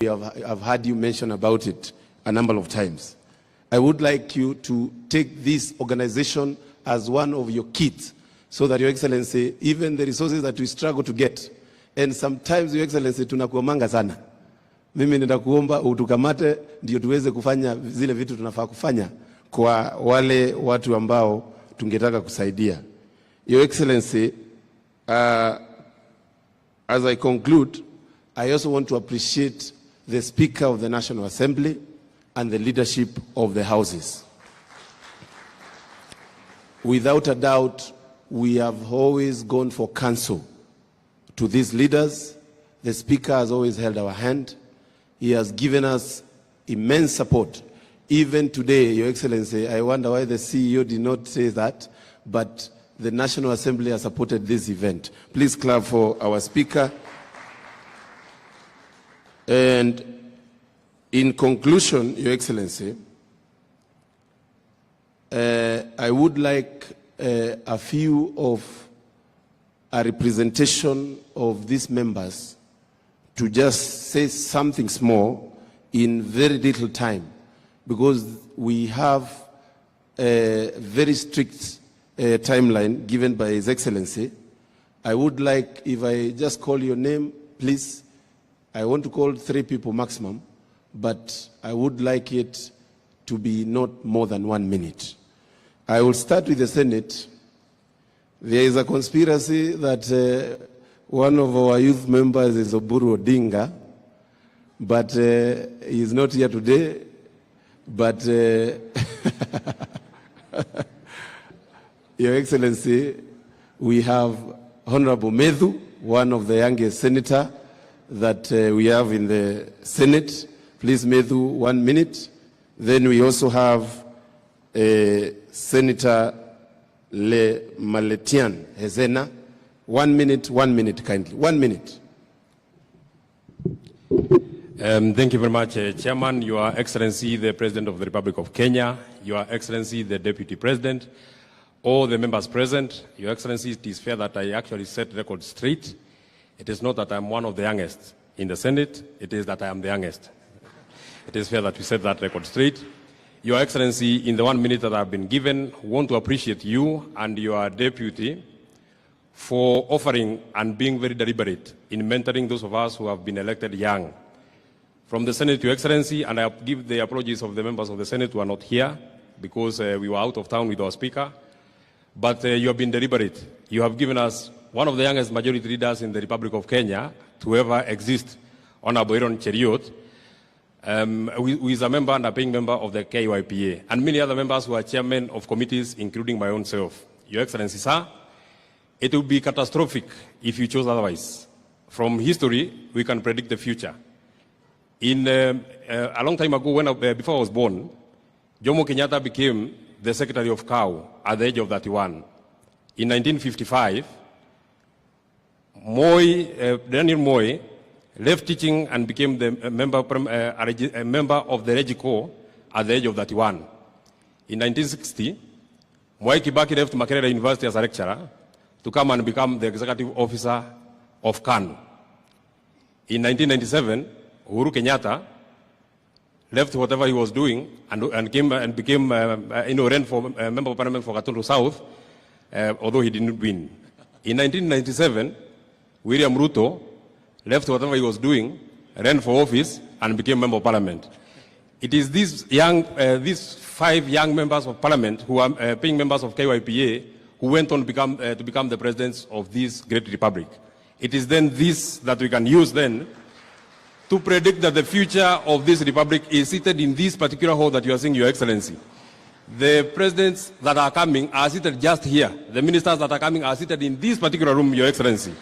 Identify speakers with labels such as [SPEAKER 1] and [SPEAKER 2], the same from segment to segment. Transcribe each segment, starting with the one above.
[SPEAKER 1] I've heard you mention about it a number of times. I would like you to take this organization as one of your kits, so that, Your Excellency, even the resources that we struggle to get, and sometimes, Your Excellency, tunakuomanga sana. Mimi nitakuomba utukamate ndio tuweze kufanya zile vitu tunafaa kufanya kwa wale watu ambao tungetaka kusaidia. Your Excellency, as I conclude, I also want to appreciate the Speaker of the National Assembly and the leadership of the houses. Without a doubt, we have always gone for counsel to these leaders. The Speaker has always held our hand. He has given us immense support. Even today, Your Excellency, I wonder why the CEO did not say that, but the National Assembly has supported this event. Please clap for our Speaker. And in conclusion, Your Excellency, I would like a few of a representation of these members to just say something small in very little time, because we have a very strict timeline given by His Excellency. I would like, if I just call your name, please. I want to call 3 people maximum, but I would like it to be not more than 1 minute. I will start with the Senate. There is a conspiracy that one of our youth members is Oburu Odinga, but he is not here today. But Your Excellency, we have Honorable Medhu, one of the youngest senator that we have in the Senate. Please, Medhu, 1 minute. Then we also have Senator Le Maletian Hezena. 1 minute, kindly. 1 minute.
[SPEAKER 2] Thank you very much, Chairman, Your Excellency, the President of the Republic of Kenya, Your Excellency, the Deputy President, all the members present. Your Excellency, it is fair that I actually set record straight. It is not that I'm one of the youngest in the Senate, it is that I am the youngest. It is fair that we set that record straight. Your Excellency, in the 1 minute that I've been given, I want to appreciate you and your deputy for offering and being very deliberate in mentoring those of us who have been elected young. From the Senate, Your Excellency, and I give the apologies of the members of the Senate who are not here because we were out of town with our Speaker, but you have been deliberate. You have given us one of the youngest majority leaders in the Republic of Kenya to ever exist, Honorable Aaron Cheriot, who is a member and a paying member of the KYPA, and many other members who are chairmen of committees, including my own self. Your Excellency, sir, it would be catastrophic if you chose otherwise. From history, we can predict the future. In a long time ago, before I was born, Jomo Kenyatta became the Secretary of COW at the age of 31. In 1955, Daniel Moi left teaching and became the member of the Regico at the age of 31. In 1960, Mwai Kibaki left Makerere University as a lecturer to come and become the executive officer of KANU. In 1997, Uhuru Kenyatta left whatever he was doing and came and became, ran for member of parliament for Gatundu South, although he didn't win. In 1997, William Ruto left whatever he was doing, ran for office, and became member of parliament. It is these 5 young members of parliament who are paying members of KYPA who went on to become the presidents of this great republic. It is then this that we can use then to predict that the future of this republic is seated in this particular hall that you are seeing, Your Excellency. The presidents that are coming are seated just here. The ministers that are coming are seated in this particular room, Your Excellency.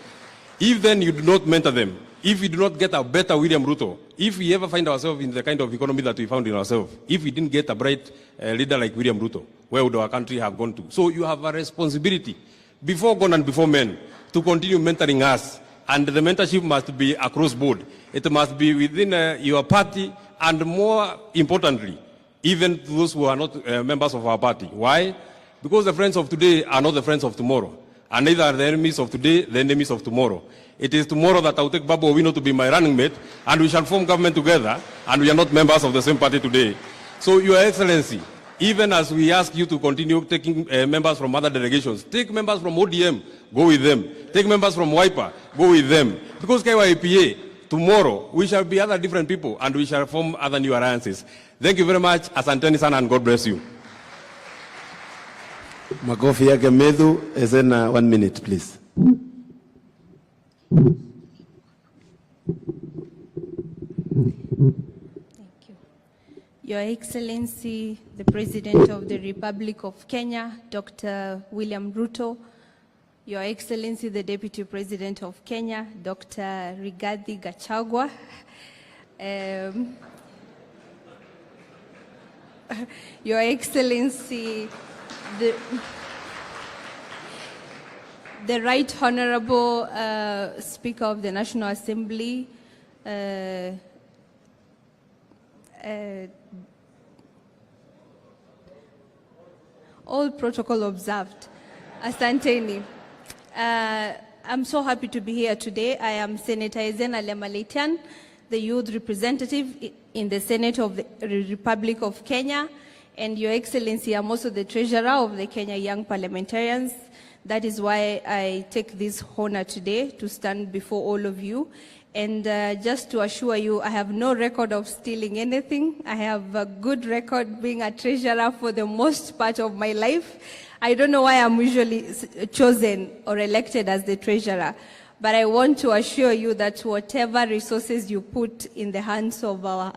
[SPEAKER 2] If then you do not mentor them, if we do not get a better William Ruto, if we ever find ourselves in the kind of economy that we found in ourselves, if we didn't get a bright leader like William Ruto, where would our country have gone to? So you have a responsibility, before God and before men, to continue mentoring us. And the mentorship must be across board. It must be within your party, and more importantly, even those who are not members of our party. Why? Because the friends of today are not the friends of tomorrow. and neither are the enemies of today the enemies of tomorrow. It is tomorrow that I will take Babu Owino to be my running mate, and we shall form government together, and we are not members of the same party today. So, Your Excellency, even as we ask you to continue taking members from other delegations, take members from ODM, go with them. Take members from Wiper, go with them. Because KYPA, tomorrow, we shall be other different people, and we shall form other new alliances. Thank you very much. Asanteni sana, and God bless you.
[SPEAKER 1] Makofi yake Medhu is in 1 minute, please.
[SPEAKER 3] Thank you. Your Excellency, the President of the Republic of Kenya, Dr. William Ruto, Your Excellency, the Deputy President of Kenya, Dr. Rigathi Gachagua, Your Excellency, the Right Honorable Speaker of the National Assembly, all protocol observed. Asanteni. I'm so happy to be here today. I am Senator Ezena Lemaletian, the youth representative in the Senate of the Republic of Kenya. And Your Excellency, I'm also the treasurer of the Kenya Young Parliamentarians. That is why I take this honor today to stand before all of you. And just to assure you, I have no record of stealing anything. I have a good record being a treasurer for the most part of my life. I don't know why I'm usually chosen or elected as the treasurer, but I want to assure you that whatever resources you put in the hands of our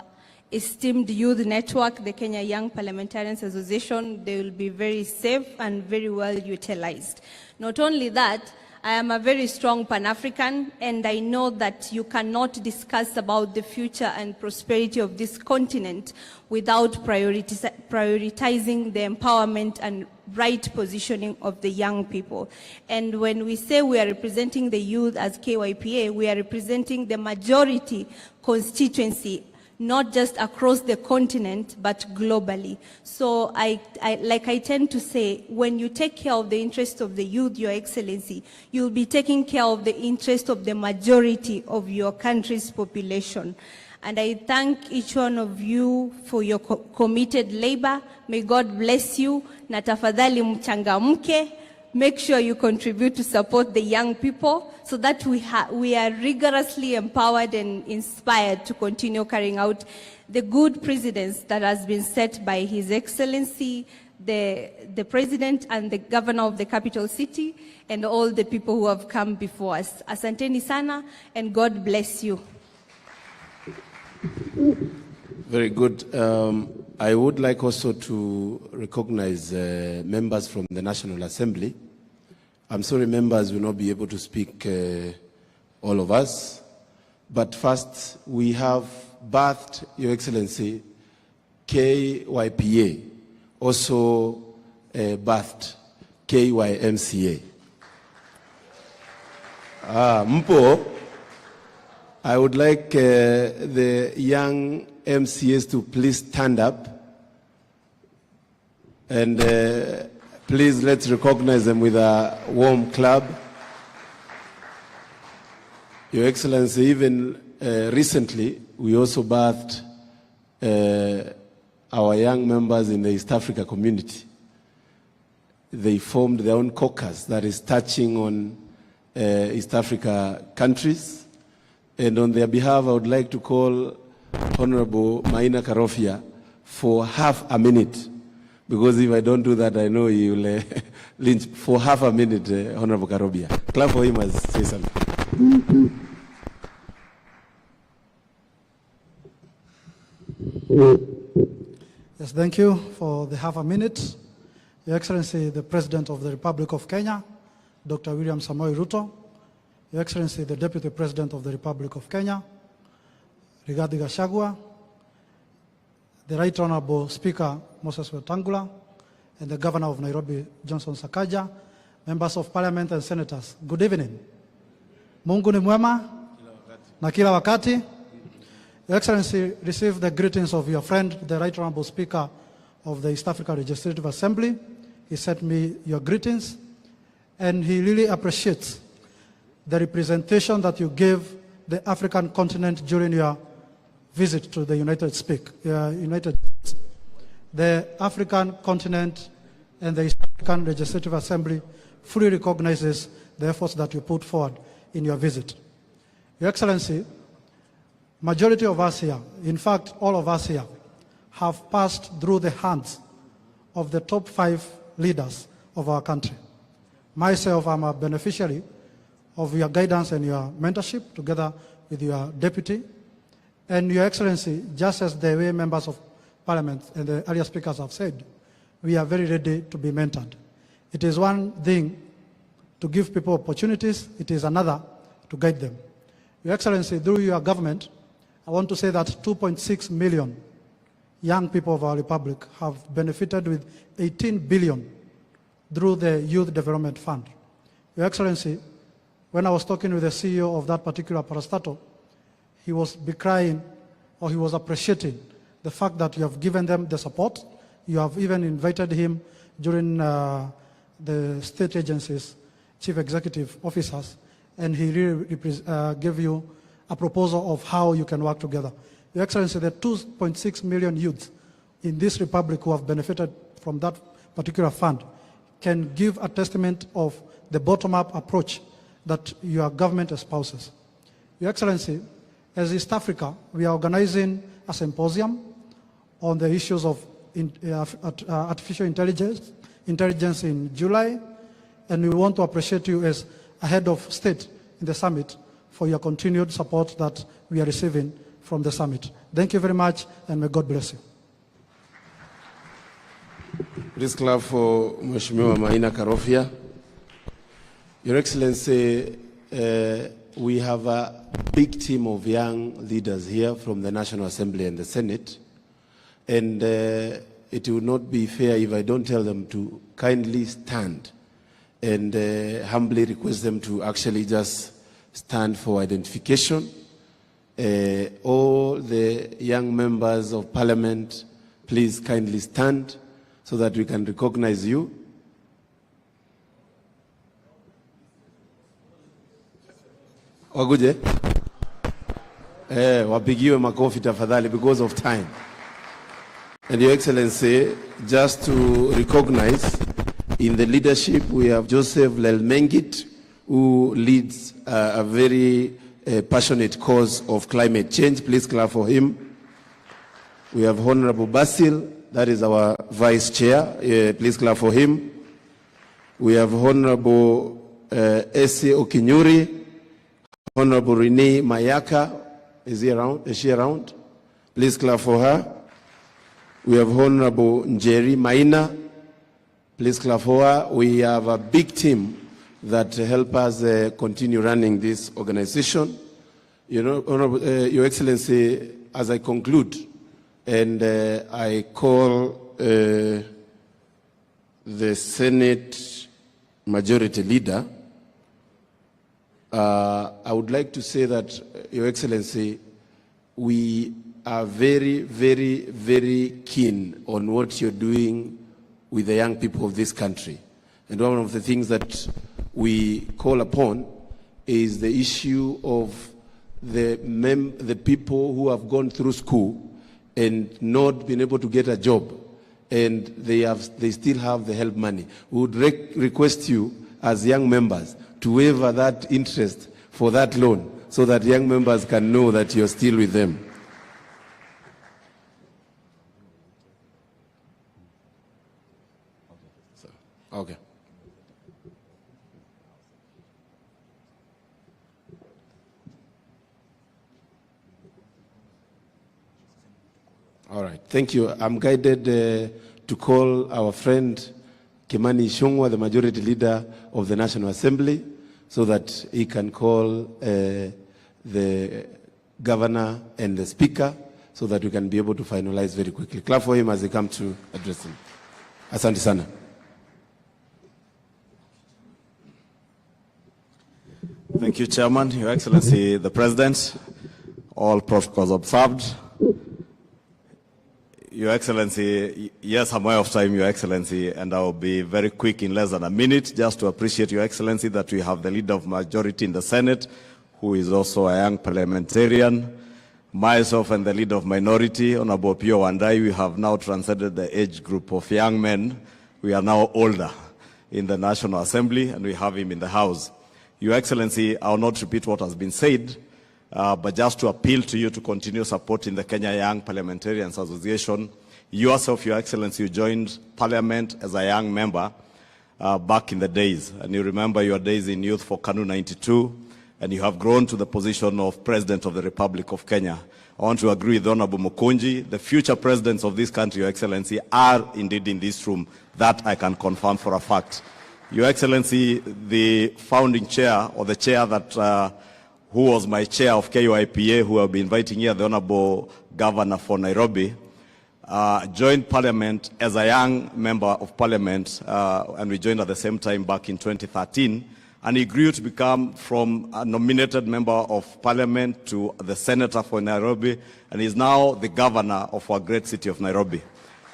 [SPEAKER 3] esteemed youth network, the Kenya Young Parliamentarians Association, they will be very safe and very well utilized. Not only that, I am a very strong Pan-African, and I know that you cannot discuss about the future and prosperity of this continent without prioritizing the empowerment and right positioning of the young people. And when we say we are representing the youth as KYPA, we are representing the majority constituency, not just across the continent, but globally. So like I tend to say, when you take care of the interest of the youth, Your Excellency, you'll be taking care of the interest of the majority of your country's population. And I thank each one of you for your committed labor. May God bless you. Na tafadhali mchangamke. Make sure you contribute to support the young people so that we are rigorously empowered and inspired to continue carrying out the good precedents that has been set by His Excellency, the President and the Governor of the capital city, and all the people who have come before us. Asanteni sana, and God bless you.
[SPEAKER 1] Very good. I would like also to recognize members from the National Assembly. I'm sorry members will not be able to speak, all of us. But first, we have birthed, Your Excellency, KYPA, also birthed KYMCA. Mpo, I would like the young MCAs to please stand up, and please let's recognize them with a warm clap. Your Excellency, even recently we also birthed our young members in the East Africa community. They formed their own caucus that is touching on East Africa countries, and on their behalf I would like to call Honorable Maina Karofia for half a minute, because if I don't do that, I know he will lynch. For half a minute, Honorable Karofia. Clap for him as say something.
[SPEAKER 4] Yes, thank you for the half a minute. Your Excellency, the President of the Republic of Kenya, Dr. William Samoei Ruto, Your Excellency, the Deputy President of the Republic of Kenya, Rigathi Gachagua, the Right Honorable Speaker Moses Wetangula, and the Governor of Nairobi, Johnson Sakaja, members of Parliament and Senators, good evening. Mungu ni mwema na kila wakati. Your Excellency, receive the greetings of your friend, the Right Honorable Speaker of the East Africa Legislative Assembly. He sent me your greetings. and he really appreciates the representation that you gave the African continent during your visit to the United States. The African continent and the East African Legislative Assembly fully recognizes the efforts that you put forward in your visit. Your Excellency, majority of us here, in fact, all of us here, have passed through the hands of the top 5 leaders of our country. Myself, I'm a beneficiary of your guidance and your mentorship together with your deputy. And Your Excellency, just as the way members of Parliament and the earlier speakers have said, we are very ready to be mentored. It is one thing to give people opportunities, it is another to guide them. Your Excellency, through your government, I want to say that 2.6 million young people of our republic have benefited with 18 billion through the Youth Development Fund. Your Excellency, when I was talking with the CEO of that particular parastatal, he was crying, or he was appreciating the fact that you have given them the support. You have even invited him during the state agencies, chief executive officers, and he really gave you a proposal of how you can work together. Your Excellency, the 2.6 million youths in this republic who have benefited from that particular fund can give a testament of the bottom-up approach that your government espouses. Your Excellency, as East Africa, we are organizing a symposium on the issues of artificial intelligence in July, and we want to appreciate you as a head of state in the summit for your continued support that we are receiving from the summit. Thank you very much, and may God bless you.
[SPEAKER 1] Please clap for Mheshimiwa Maina Karofia. Your Excellency, we have a big team of young leaders here from the National Assembly and the Senate, and it would not be fair if I don't tell them to kindly stand and humbly request them to actually just stand for identification. All the young members of Parliament, please kindly stand so that we can recognize you. Waguje? Wapigiwe makofi tafadhali because of time. And Your Excellency, just to recognize, in the leadership we have Joseph Lelmengit, who leads a very passionate cause of climate change. Please clap for him. We have Honorable Basil, that is our Vice Chair. Please clap for him. We have Honorable Ese Okinyuri, Honorable Renee Mayaka. Is he around? Is she around? Please clap for her. We have Honorable Njeri Maina. Please clap for her. We have a big team that help us continue running this organization. You know, Honorable, Your Excellency, as I conclude, and I call the Senate Majority Leader, I would like to say that, Your Excellency, we are very, very, very keen on what you're doing with the young people of this country. And one of the things that we call upon is the issue of the people who have gone through school and not been able to get a job, and they still have the help money. We would request you as young members to waive that interest for that loan so that young members can know that you're still with them. Okay. All right. Thank you. I'm guided to call our friend Kimani Ichung'wah, the Majority Leader of the National Assembly, so that he can call the Governor and the Speaker so that we can be able to finalize very quickly. Clap for him as they come to address him. Asante sana.
[SPEAKER 5] Thank you, Chairman, Your Excellency, the President, all protocols observed. Your Excellency, yes, I'm aware of time, Your Excellency, and I'll be very quick in less than a minute, just to appreciate, Your Excellency, that we have the leader of majority in the Senate, who is also a young parliamentarian, myself and the leader of minority, Honorable Pio Wandai. We have now transcended the age group of young men. We are now older in the National Assembly, and we have him in the House. Your Excellency, I will not repeat what has been said, but just to appeal to you to continue supporting the Kenya Young Parliamentarians Association. Yourself, Your Excellency, you joined Parliament as a young member back in the days. And you remember your days in youth for KANU 92, and you have grown to the position of President of the Republic of Kenya. I want to agree with Honorable Mukunji. The future presidents of this country, Your Excellency, are indeed in this room. That I can confirm for a fact. Your Excellency, the founding chair, or the chair that who was my chair of KYPA, who I'll be inviting here, the Honorable Governor for Nairobi, joined Parliament as a young member of Parliament, and we joined at the same time back in 2013, and he grew to become from a nominated member of Parliament to the Senator for Nairobi, and is now the Governor of our great city of Nairobi.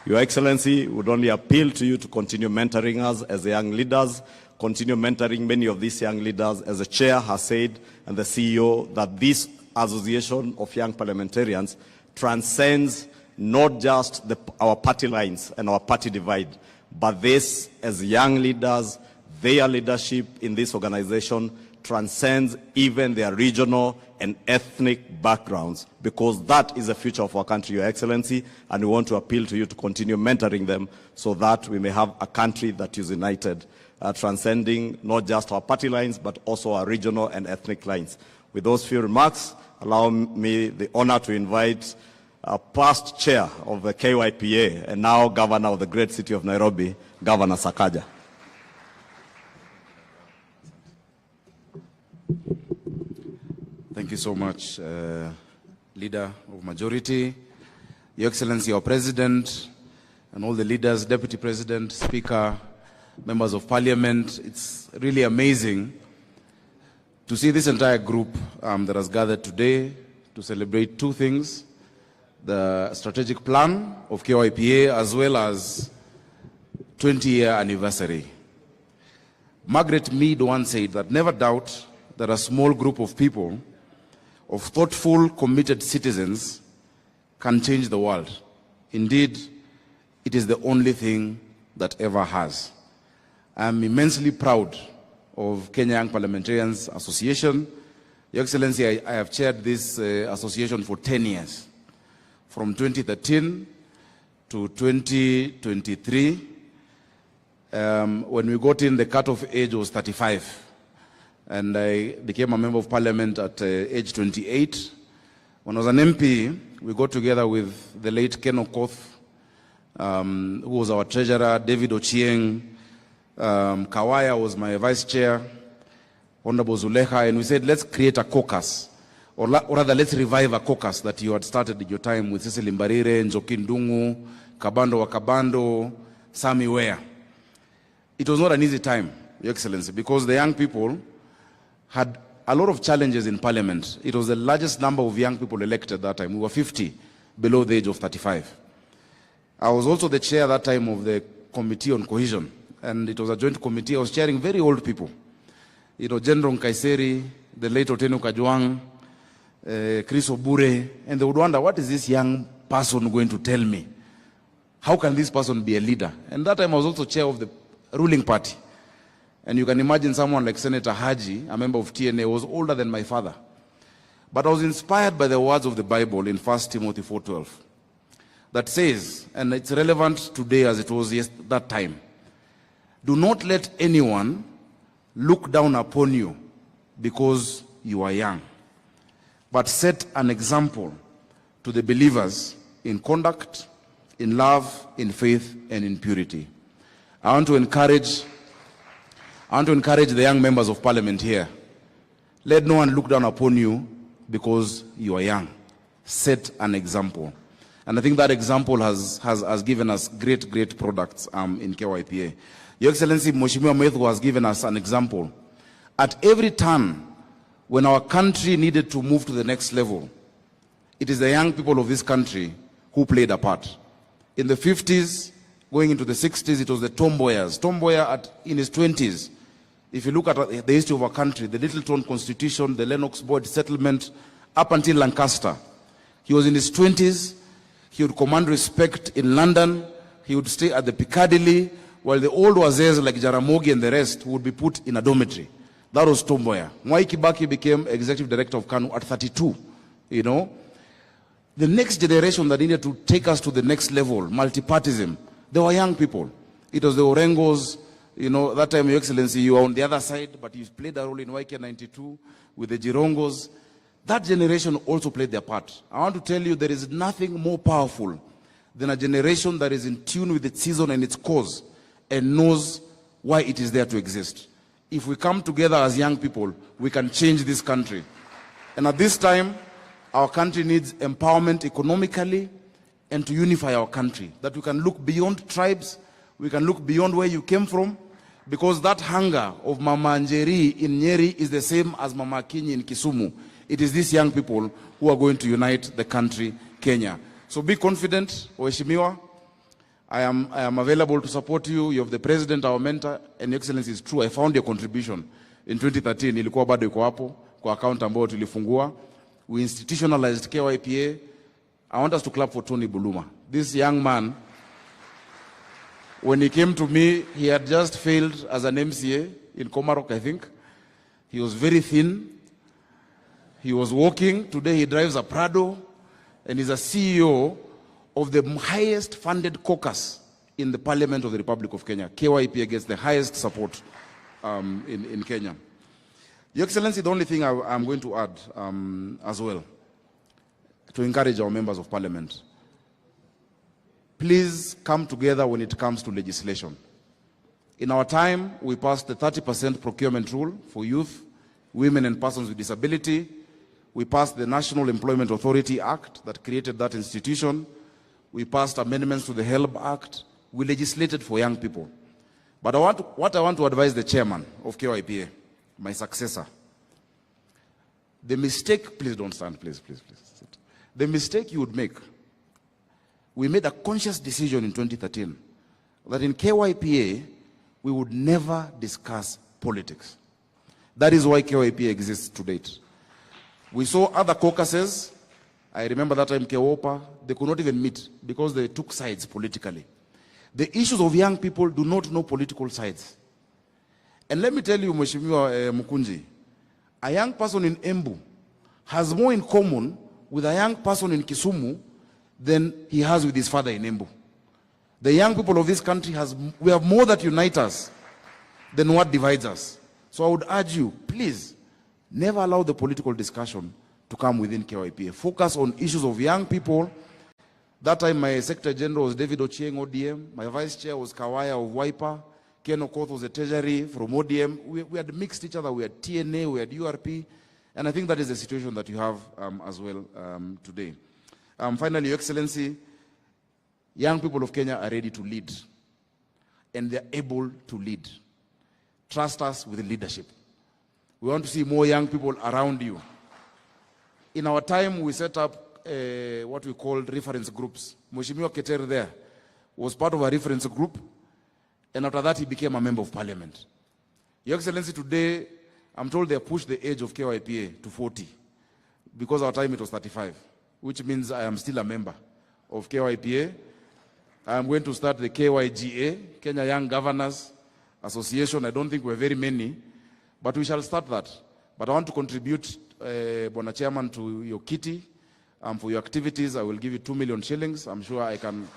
[SPEAKER 5] Your Excellency, would only appeal to you to continue mentoring us as young leaders, continue mentoring many of these young leaders. As the chair has said, and the CEO, that this association of young parliamentarians transcends not just our party lines and our party divide, but this, as young leaders, their leadership in this organization transcends even their regional and ethnic backgrounds, because that is the future of our country, Your Excellency, and we want to appeal to you to continue mentoring them so that we may have a country that is united, transcending not just our party lines, but also our regional and ethnic lines. With those few remarks, allow me the honor to invite past chair of the KYPA and now governor of the great city of Nairobi, Governor Sakaja.
[SPEAKER 6] Thank you so much, Leader of Majority, Your Excellency, our President, and all the leaders, Deputy President, Speaker, Members of Parliament. It's really amazing to see this entire group that has gathered today to celebrate two things: the strategic plan of KYPA as well as 20-year anniversary. Margaret Mead once said that never doubt that a small group of people, of thoughtful, committed citizens, can change the world. Indeed, it is the only thing that ever has. I am immensely proud of Kenya Young Parliamentarians Association. Your Excellency, I have chaired this association for 10 years, from 2013 to 2023. When we got in, the cutoff age was 35. And I became a member of Parliament at age 28. When I was an MP, we got together with the late Ken Okoth, who was our treasurer, David Ochieng, Kawaya was my vice chair, Honorable Zuleha, and we said, let's create a caucus, or rather, let's revive a caucus that you had started in your time with Cecily Mbarire, Njoki Ndung'u, Kabando wa Kabando, Sami Wea. It was not an easy time, Your Excellency, because the young people had a lot of challenges in Parliament. It was the largest number of young people elected that time. We were 50 below the age of 35. I was also the chair that time of the Committee on Cohesion, and it was a joint committee. I was chairing very old people. You know, General Nkaiseri, the late Oteno Kajwang, Chris Obure, and they would wonder, what is this young person going to tell me? How can this person be a leader? And that time I was also chair of the ruling party. And you can imagine someone like Senator Haji, a member of TNA, was older than my father. But I was inspired by the words of the Bible in 1 Timothy 4:12 that says, and it's relevant today as it was that time, do not let anyone look down upon you because you are young, but set an example to the believers in conduct, in love, in faith, and in purity. I want to encourage the young members of Parliament here. Let no one look down upon you because you are young. Set an example. And I think that example has given us great products in KYPA. Your Excellency, Mheshimiwa Methu has given us an example. At every turn, when our country needed to move to the next level, it is the young people of this country who played a part. In the 50s, going into the 60s, it was the tomboyers. Tomboya in his 20s. If you look at the history of our country, the Littleton Constitution, the Lennox Board settlement, up until Lancaster, he was in his 20s. He would command respect in London. He would stay at the Piccadilly, while the old wazers like Jaramogi and the rest would be put in a dormitory. That was Tomboya. Mwai Kibaki became executive director of KANU at 32, you know. The next generation that needed to take us to the next level, multipartism, they were young people. It was the Orengos, you know, that time, Your Excellency, you were on the other side, but you played a role in YK 92 with the Jirongos. That generation also played their part. I want to tell you there is nothing more powerful than a generation that is in tune with its season and its cause and knows why it is there to exist. If we come together as young people, we can change this country. And at this time, our country needs empowerment economically and to unify our country. That we can look beyond tribes, we can look beyond where you came from, because that hunger of Mama Njeri in Nyeri is the same as Mama Kinyi in Kisumu. It is these young people who are going to unite the country, Kenya. So be confident, Waheshimiwa. I am available to support you. You have the president, our mentor, and Your Excellency, is true. I found your contribution in 2013. Ilikuwa bado iko hapo kwa account ambayo tulifungua. We institutionalized KYPA. I want us to clap for Tony Buluma. This young man, when he came to me, he had just failed as an MCA in Komarok, I think. He was very thin. He was walking. Today he drives a Prado and is a CEO of the highest funded caucus in the Parliament of the Republic of Kenya. KYPA gets the highest support in Kenya. Your Excellency, the only thing I'm going to add as well, to encourage our members of Parliament, please come together when it comes to legislation. In our time, we passed the 30% procurement rule for youth, women and persons with disability. We passed the National Employment Authority Act that created that institution. We passed amendments to the HELB Act. We legislated for young people. But what I want to advise the chairman of KYPA, my successor, the mistake, please don't stand, please. The mistake you would make, we made a conscious decision in 2013 that in KYPA, we would never discuss politics. That is why KYPA exists to date. We saw other caucuses. I remember that time Kewopa, they could not even meet because they took sides politically. The issues of young people do not know political sides. And let me tell you, Mheshimiwa Mukunji, a young person in Embu has more in common with a young person in Kisumu than he has with his father in Embu. The young people of this country, we have more that unite us than what divides us. So I would urge you, please, never allow the political discussion to come within KYPA. Focus on issues of young people. That time my Secretary General was David Ochieng, ODM. My Vice Chair was Kawaya of Wiper. Ken Okoth was the Treasury from ODM. We had mixed each other. We had TNA, we had URP. And I think that is the situation that you have as well today. Finally, Your Excellency, young people of Kenya are ready to lead. And they're able to lead. Trust us with leadership. We want to see more young people around you. In our time, we set up what we call reference groups. Mheshimiwa Keter there was part of a reference group, and after that, he became a member of Parliament. Your Excellency, today, I'm told they have pushed the age of KYPA to 40, because our time it was 35, which means I am still a member of KYPA. I am going to start the KYGA, Kenya Young Governors Association. I don't think we're very many, but we shall start that. But I want to contribute, Bwana Chairman, to your kitty. For your activities, I will give you 2 million shillings. I'm sure I can,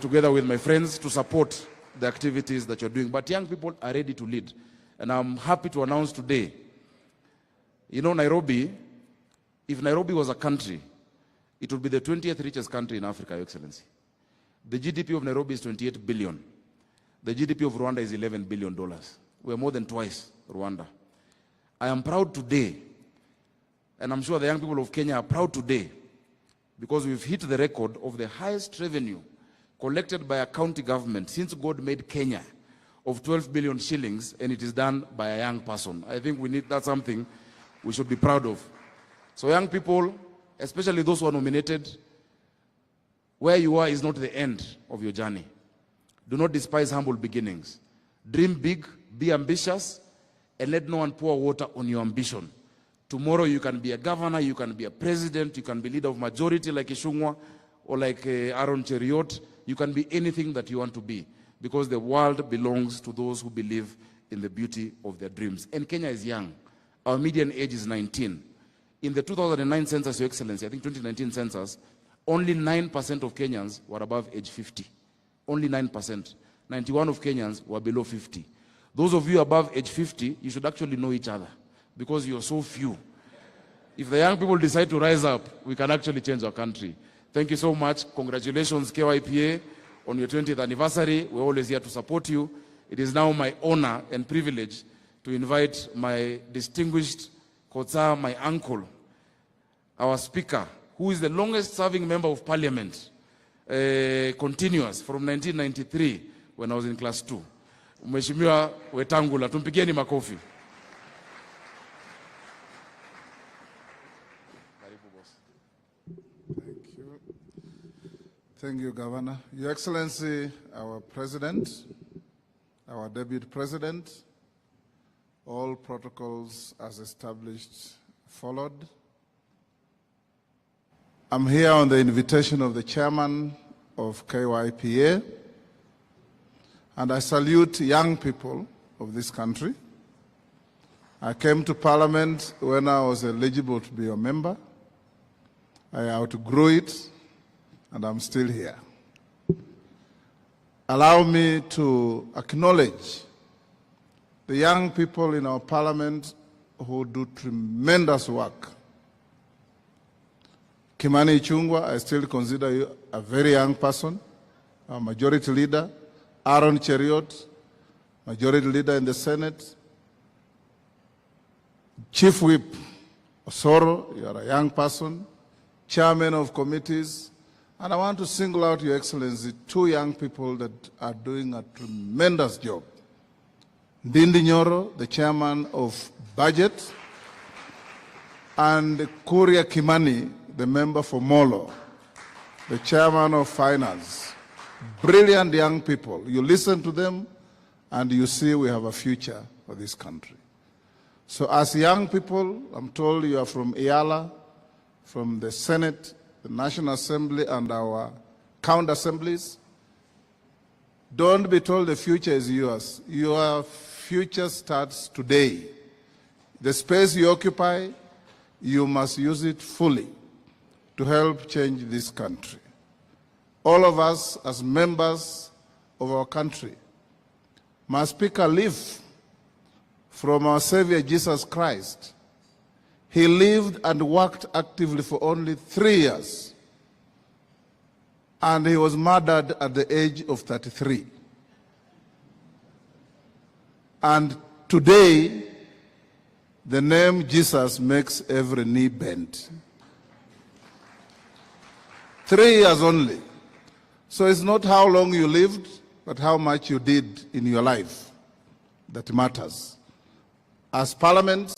[SPEAKER 6] together with my friends, to support the activities that you're doing. But young people are ready to lead. And I'm happy to announce today, you know, Nairobi, if Nairobi was a country, it would be the 20th richest country in Africa, Your Excellency. The GDP of Nairobi is 28 billion. The GDP of Rwanda is $11 billion. We're more than twice Rwanda. I am proud today, and I'm sure the young people of Kenya are proud today, because we've hit the record of the highest revenue collected by a county government since God made Kenya of 12 billion shillings, and it is done by a young person. I think that's something we should be proud of. So young people, especially those who are nominated, Where you are is not the end of your journey. Do not despise humble beginnings. Dream big, be ambitious, and let no one pour water on your ambition. Tomorrow you can be a governor, you can be a president, you can be leader of majority like Ishungwa or like Aaron Cheriot. You can be anything that you want to be, because the world belongs to those who believe in the beauty of their dreams. And Kenya is young. Our median age is 19. In the 2009 census, Your Excellency, I think 2019 census, only 9% of Kenyans were above age 50. Only 9%. 91 of Kenyans were below 50. Those of you above age 50, you should actually know each other, because you're so few. If the young people decide to rise up, we can actually change our country. Thank you so much. Congratulations, KYPA, on your 20th anniversary. We're always here to support you. It is now my honor and privilege to invite my distinguished Kotsa, my uncle, our speaker, who is the longest serving member of parliament, continuous from 1993 when I was in class 2. Mheshimiwa Wetangula, tumpigieni makofi.
[SPEAKER 7] Thank you. Thank you, Governor. Your Excellency, our President, our Deputy President, all protocols as established followed. I'm here on the invitation of the Chairman of KYPA, and I salute young people of this country. I came to Parliament when I was eligible to be a member. I outgrew it, and I'm still here. Allow me to acknowledge the young people in our Parliament who do tremendous work. Kimani Ichung'wah, I still consider you a very young person, a majority leader. Aaron Cheriot, majority leader in the Senate. Chief Whip Osoro, you are a young person. Chairman of committees. And I want to single out, Your Excellency, 2 young people that are doing a tremendous job. Ndindi Nyoro, the chairman of budget, and Kuria Kimani, the member for Molo, the chairman of finance. Brilliant young people. You listen to them and you see we have a future for this country. So as young people, I'm told you are from IALA, from the Senate, the National Assembly, and our county assemblies. Don't be told the future is yours. Your future starts today. The space you occupy, you must use it fully to help change this country. All of us as members of our country must pick a leaf from our Savior Jesus Christ. He lived and worked actively for only 3 years, and he was murdered at the age of 33. And today, the name Jesus makes every knee bend. 3 years only. So it's not how long you lived, but how much you did in your life that matters. As Parliament,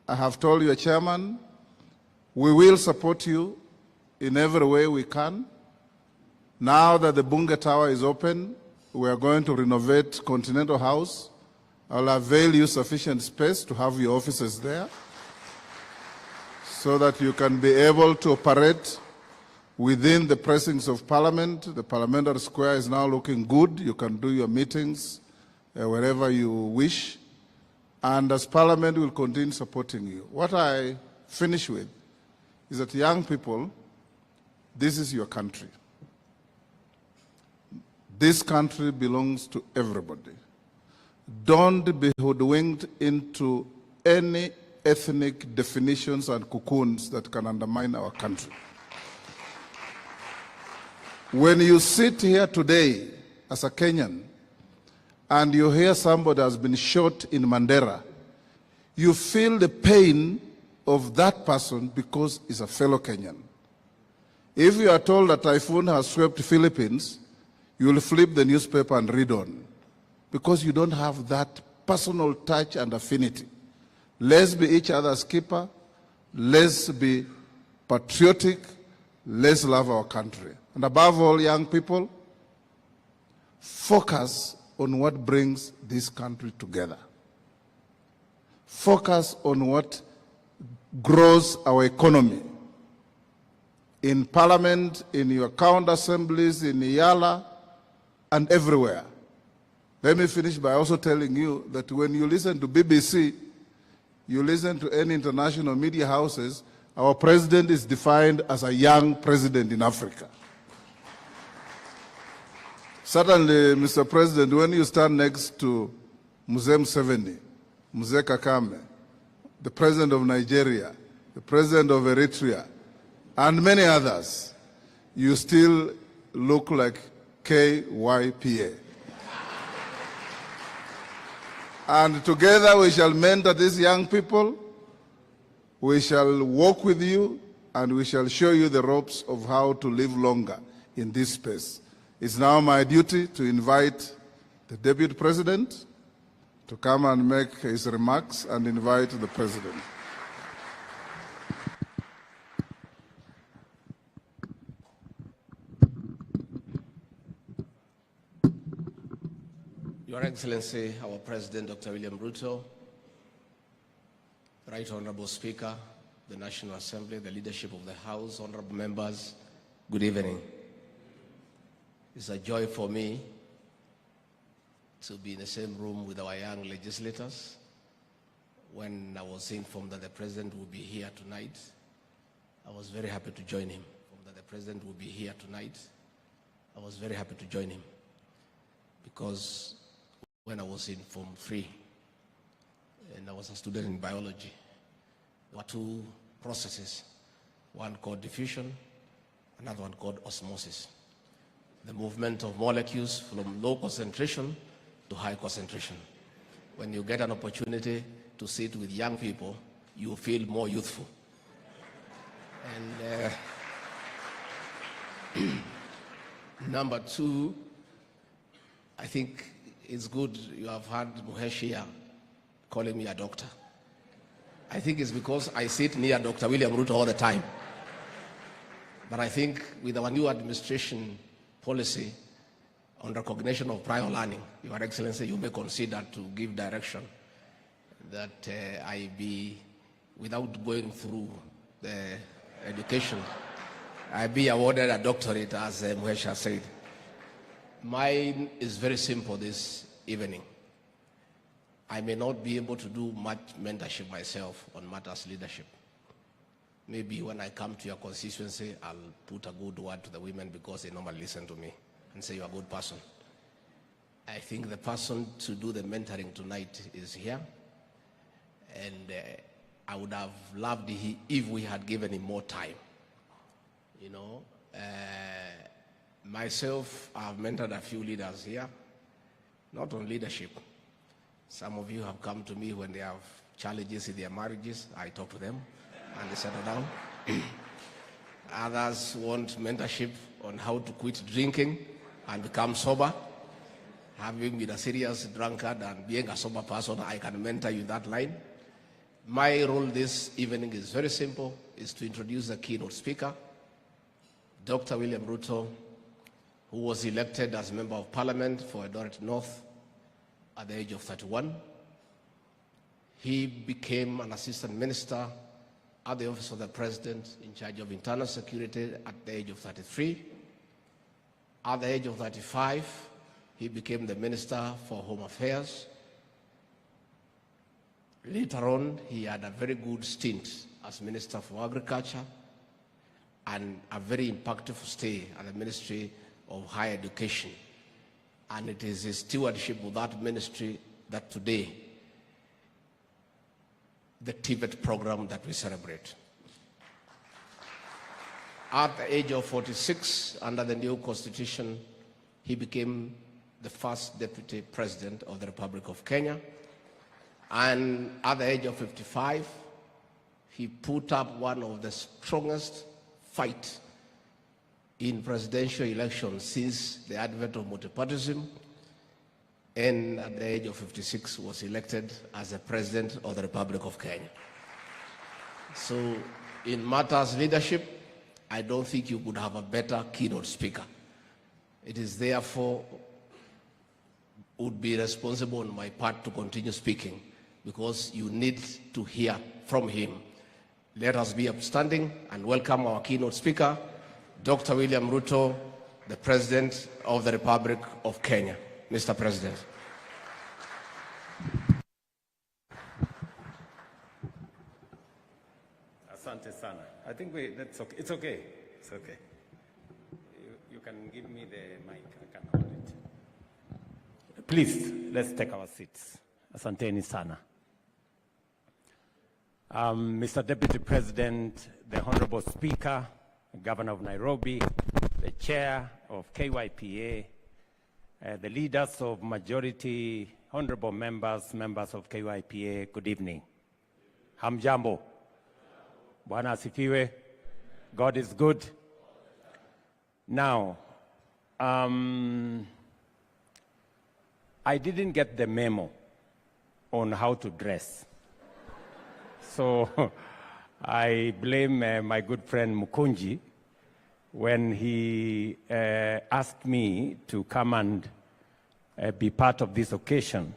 [SPEAKER 7] I have told your chairman, we will support you in every way we can. Now that the Bunge Tower is open, we are going to renovate Continental House. I'll avail you sufficient space to have your offices there so that you can be able to operate within the precincts of Parliament. The Parliamentary Square is now looking good. You can do your meetings wherever you wish. And as Parliament, we'll continue supporting you. What I finish with is that young people, this is your country. This country belongs to everybody. Don't be hoodwinked into any ethnic definitions and cocoons that can undermine our country. When you sit here today as a Kenyan and you hear somebody has been shot in Mandera, you feel the pain of that person because he's a fellow Kenyan. If you are told a typhoon has swept the Philippines, you will flip the newspaper and read on, because you don't have that personal touch and affinity. Let's be each other's keeper. Let's be patriotic. let's love our country. And above all, young people, focus on what brings this country together. Focus on what grows our economy. In Parliament, in your county assemblies, in Yala, and everywhere. Let me finish by also telling you that when you listen to BBC, you listen to any international media houses, our president is defined as a young president in Africa. Certainly, Mr. President, when you stand next to Mzee Museveni, Mzee Kakame, the president of Nigeria, the president of Eritrea, and many others, you still look like KYPA. And together we shall mentor these young people, we shall walk with you, and we shall show you the ropes of how to live longer in this space. It's now my duty to invite the Deputy President to come and make his remarks and invite the President.
[SPEAKER 8] Your Excellency, our President, Dr. William Ruto, Right Honorable Speaker, the National Assembly, the leadership of the House, honorable members, good evening. It's a joy for me to be in the same room with our young legislators. When I was informed that the President would be here tonight, I was very happy to join him. That the President would be here tonight, I was very happy to join him, because when I was in Form 3 and I was a student in biology, there were two processes, one called diffusion, another one called osmosis. The movement of molecules from low concentration to high concentration. When you get an opportunity to sit with young people, you feel more youthful. And number two, I think it's good you have had Muhesh here calling me a doctor. I think it's because I sit near Dr. William Ruto all the time. But I think with our new administration policy on recognition of prior learning, Your Excellency, you may consider to give direction that I be, without going through the education, I be awarded a doctorate, as Muhesh has said. Mine is very simple this evening. I may not be able to do much mentorship myself on matters leadership. Maybe when I come to your constituency, I'll put a good word to the women because they normally listen to me and say you're a good person. I think the person to do the mentoring tonight is here. And I would have loved if we had given him more time. You know, myself, I've mentored a few leaders here, not on leadership. Some of you have come to me when they have challenges in their marriages. I talk to them and they settle down. Others want mentorship on how to quit drinking and become sober. Having been a serious drunkard and being a sober person, I can mentor you in that line. My role this evening is very simple, is to introduce the keynote speaker, Dr. William Ruto, who was elected as Member of Parliament for Eldoret North at the age of 31. He became an assistant minister at the office of the President in charge of internal security at the age of 33. At the age of 35, he became the Minister for Home Affairs. Later on, he had a very good stint as Minister for Agriculture and a very impactful stay at the Ministry of Higher Education. And it is his stewardship of that ministry that today, the Tibet program that we celebrate. At the age of 46, under the new constitution, he became the first deputy president of the Republic of Kenya. And at the age of 55, he put up one of the strongest fights in presidential elections since the advent of multipartyism, and at the age of 56 was elected as the President of the Republic of Kenya. So in matters leadership, I don't think you could have a better keynote speaker. It is therefore would be responsible on my part to continue speaking because you need to hear from him. Let us be upstanding and welcome our keynote speaker, Dr. William Ruto, the President of the Republic of Kenya. Mr. President.
[SPEAKER 9] Asante sana. I think that's okay. It's okay. It's okay. You can give me the mic. I can hold it. Please, let's take our seats. Asanteni sana. Mr. Deputy President, the Honorable Speaker, Governor of Nairobi, the Chair of KYPA, the leaders of majority, honorable members, members of KYPA, good evening. Hamjambo. Bwana asifiwe. God is good. Now, I didn't get the memo on how to dress. So I blame my good friend Mukunji when he asked me to come and be part of this occasion.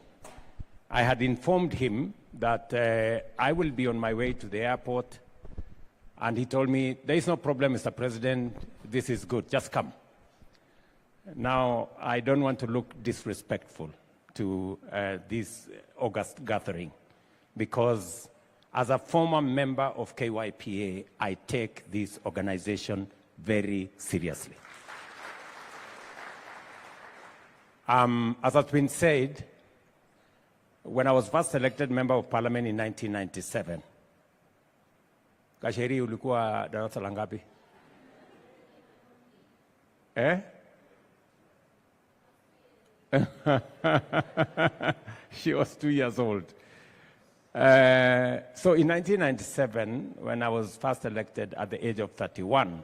[SPEAKER 9] I had informed him that I will be on my way to the airport, and he told me, there is no problem, Mr. President, this is good, just come. Now, I don't want to look disrespectful to this August gathering, because as a former member of KYPA, I take this organization very seriously. As has been said, when I was first elected member of parliament in 1997, Kasheri ulikuwa darasa la ngapi? She was 2 years old. So in 1997, when I was first elected at the age of 31,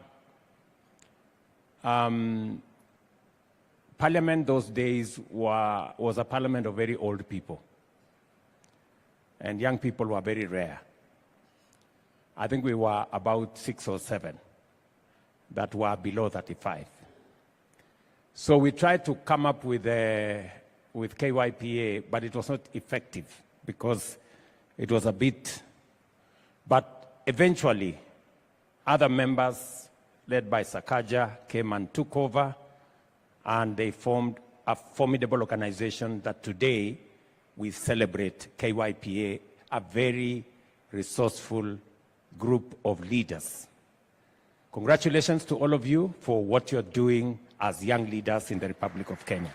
[SPEAKER 9] Parliament those days was a parliament of very old people. And young people were very rare. I think we were about 6 or 7 that were below 35. So we tried to come up with KYPA, but it was not effective because it was a bit, but eventually other members led by Sakaja came and took over, and they formed a formidable organization that today we celebrate KYPA, a very resourceful group of leaders. Congratulations to all of you for what you're doing as young leaders in the Republic of Kenya.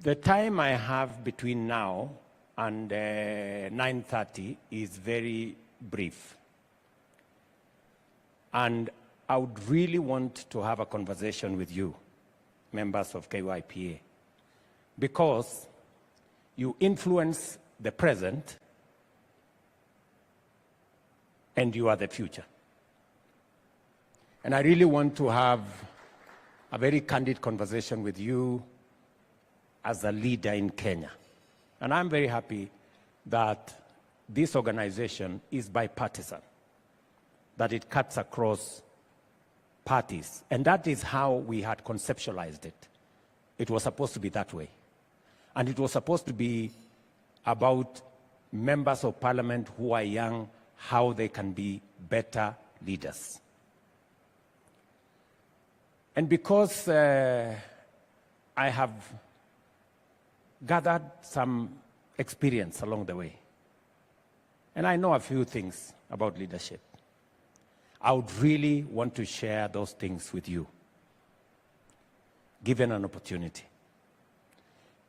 [SPEAKER 9] The time I have between now and 9:30 is very brief. And I would really want to have a conversation with you, members of KYPA, because you influence the present and you are the future. And I really want to have a very candid conversation with you as a leader in Kenya. And I'm very happy that this organization is bipartisan, that it cuts across parties. And that is how we had conceptualized it. It was supposed to be that way. And it was supposed to be about members of parliament who are young, how they can be better leaders. And because I have gathered some experience along the way, and I know a few things about leadership, I would really want to share those things with you, given an opportunity.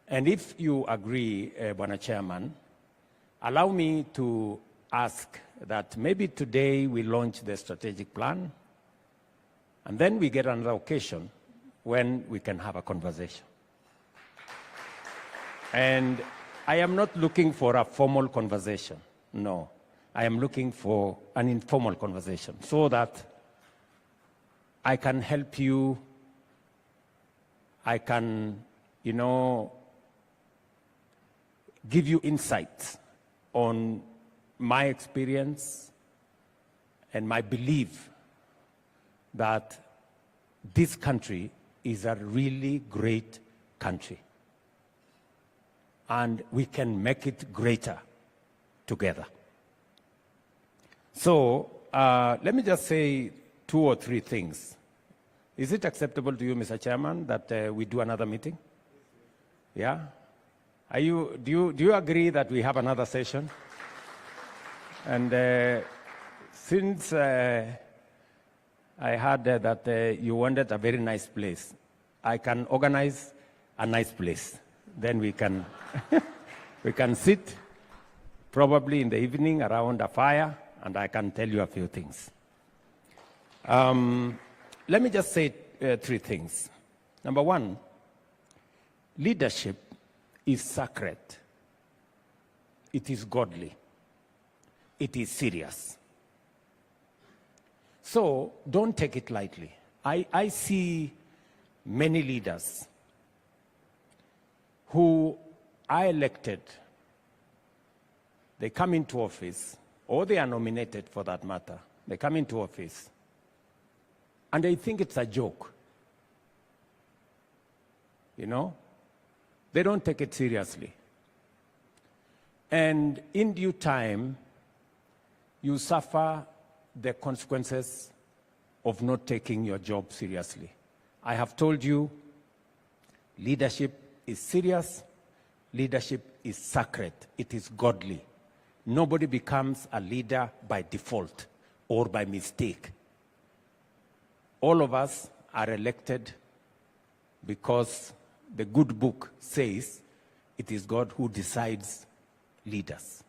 [SPEAKER 9] And if you agree, Bwana Chairman, allow me to ask that maybe today we launch the strategic plan, and then we get another occasion when we can have a conversation. And I am not looking for a formal conversation, no. I am looking for an informal conversation so that I can help you, I can, give you insights on my experience and my belief that this country is a really great country. And we can make it greater together. So let me just say 2 or 3 things. Is it acceptable to you, Mr. Chairman, that we do another meeting? Yeah? Do you agree that we have another session? And since I heard that you wanted a very nice place, I can organize a nice place. Then we can, we can sit probably in the evening around a fire, and I can tell you a few things. Let me just say 3 things. Number 1, leadership is sacred. It is godly. It is serious. So don't take it lightly. I see many leaders who are elected, they come into office, or they are nominated for that matter. They come into office, and they think it's a joke. You know? They don't take it seriously. And in due time, you suffer the consequences of not taking your job seriously. I have told you, leadership is serious, leadership is sacred, it is godly. Nobody becomes a leader by default or by mistake. All of us are elected because the good book says it is God who decides leaders.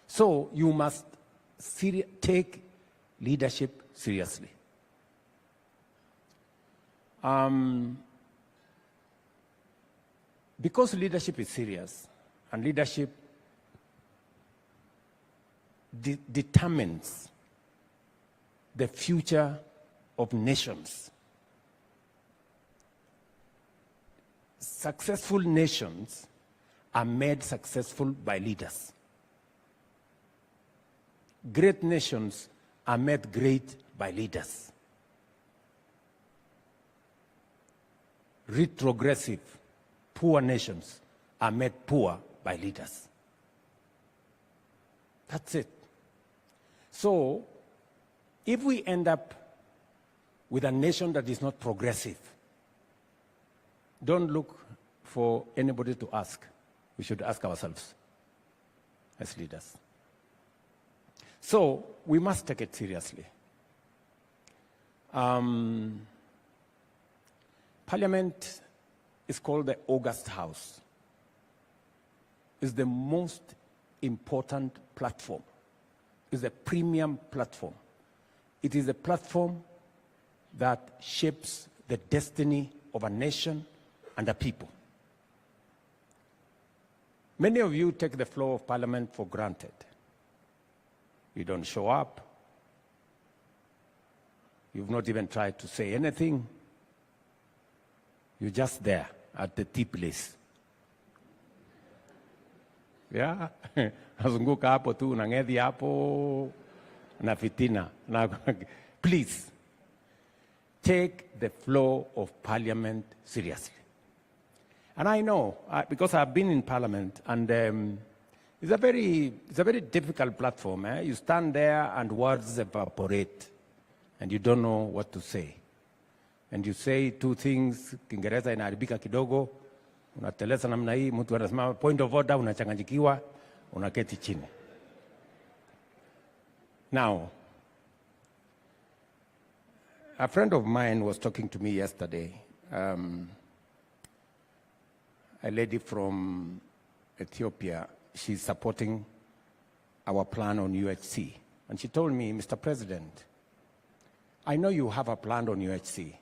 [SPEAKER 9] So you must take leadership seriously. Because leadership is serious, and leadership determines the future of nations. Successful nations are made successful by leaders. Great nations are made great by leaders. Retrogressive, poor nations are made poor by leaders. That's it. So, if we end up with a nation that is not progressive, don't look for anybody to ask. We should ask ourselves as leaders. So, we must take it seriously. Parliament is called the August House. It's the most important platform. It's a premium platform. It is a platform that shapes the destiny of a nation and a people. Many of you take the floor of Parliament for granted. You don't show up. You've not even tried to say anything. You're just there at the tea place. Yeah? Nazunguka hapo tu, nangedhi hapo, na fitina. Please, take the floor of Parliament seriously. And I know, because I've been in Parliament, and it's a very difficult platform. You stand there and words evaporate, and you don't know what to say. And you say 2 things, Kiingereza inaharibika kidogo, unateleza namna hii, mtu anasema point of order, unachanganyikiwa, unaketi chini. Now, a friend of mine was talking to me yesterday, a lady from Ethiopia. She's supporting our plan on UHC. And she told me, Mr. President, I know you have a plan on UHC.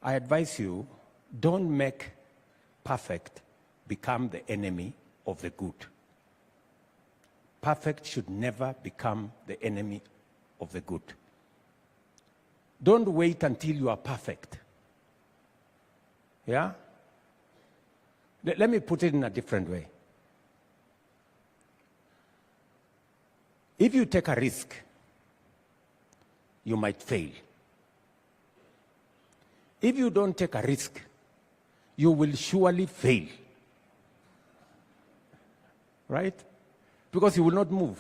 [SPEAKER 9] I advise you, don't make perfect become the enemy of the good. Perfect should never become the enemy of the good. Don't wait until you are perfect. Yeah? Let me put it in a different way. If you take a risk you might fail. If you don't take a risk, you will surely fail. Right? Because you will not move.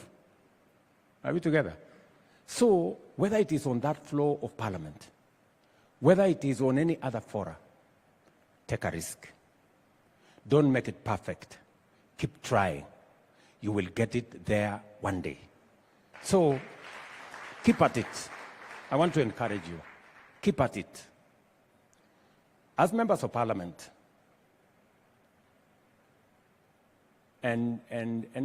[SPEAKER 9] Are we together? So, whether it is on that floor of Parliament, whether it is on any other fora, take a risk. Don't make it perfect. Keep trying. You will get it there one day. So, keep at it. I want to encourage you. Keep at it. As members of Parliament, and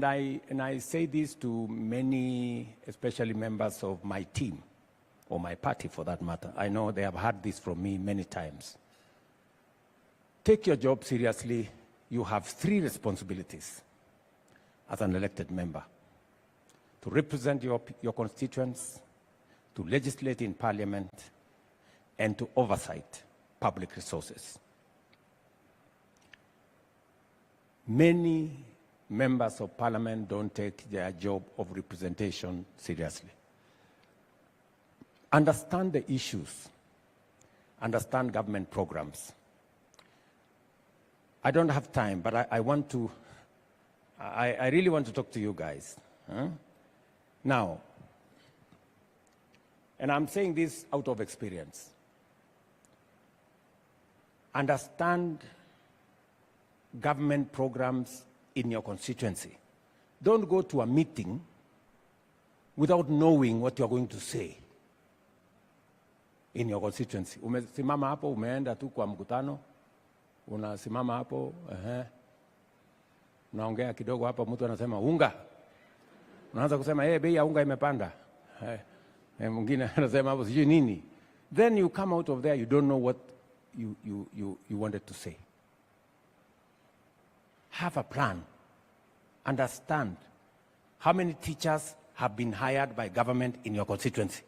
[SPEAKER 9] I say this to many, especially members of my team, or my party for that matter. I know they have heard this from me many times. Take your job seriously. You have 3 responsibilities as an elected member: to represent your constituents, to legislate in Parliament, and to oversight public resources. Many members of Parliament don't take their job of representation seriously. Understand the issues. Understand government programs. I don't have time, but I really want to talk to you guys. Now, and I'm saying this out of experience. Understand government programs in your constituency. Don't go to a meeting without knowing what you're going to say in your constituency. Umesimama hapo, umeenda tu kwa mkutano, unasimama hapo, unaongea kidogo hapa, mtu anasema unga. Unaanza kusema, bei ya unga imepanda. Mwingine anasema hapo sijui nini. Then you come out of there, you don't know what you wanted to say. Have a plan. Understand how many teachers have been hired by government in your constituency.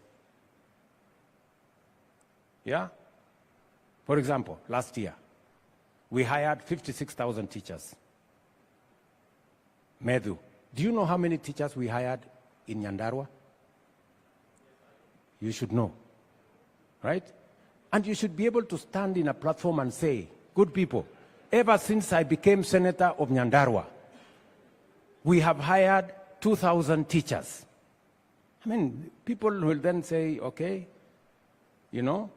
[SPEAKER 9] Yeah? For example, last year, we hired 56,000 teachers. Medhu, do you know how many teachers we hired in Nyandarua? You should know, right? And you should be able to stand in a platform and say, good people, ever since I became senator of Nyandarua, we have hired 2,000 teachers. I mean, people will then say, okay, you know,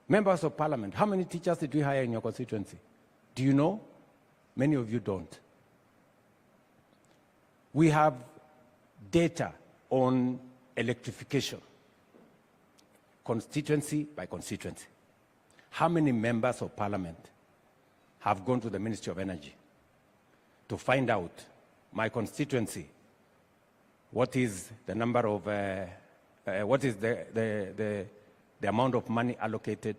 [SPEAKER 9] members of Parliament, how many teachers did we hire in your constituency? Do you know? Many of you don't. We have data on electrification, constituency by constituency. How many members of Parliament have gone to the Ministry of Energy to find out my constituency, what is the number of, what is the amount of money allocated?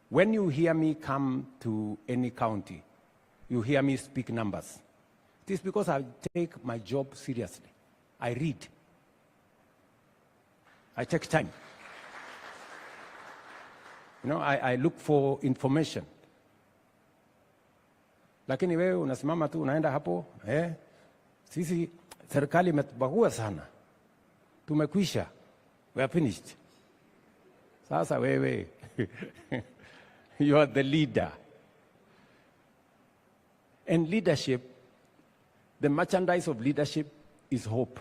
[SPEAKER 9] When you hear me come to any county, you hear me speak numbers. It is because I take my job seriously. I read. I take time. You know, I look for information. Lakini wewe unasimama tu unaenda hapo, sisi serikali imetubagua sana. Tumekwisha. We are finished. Sasa wewe, you are the leader. And leadership, the merchandise of leadership is hope.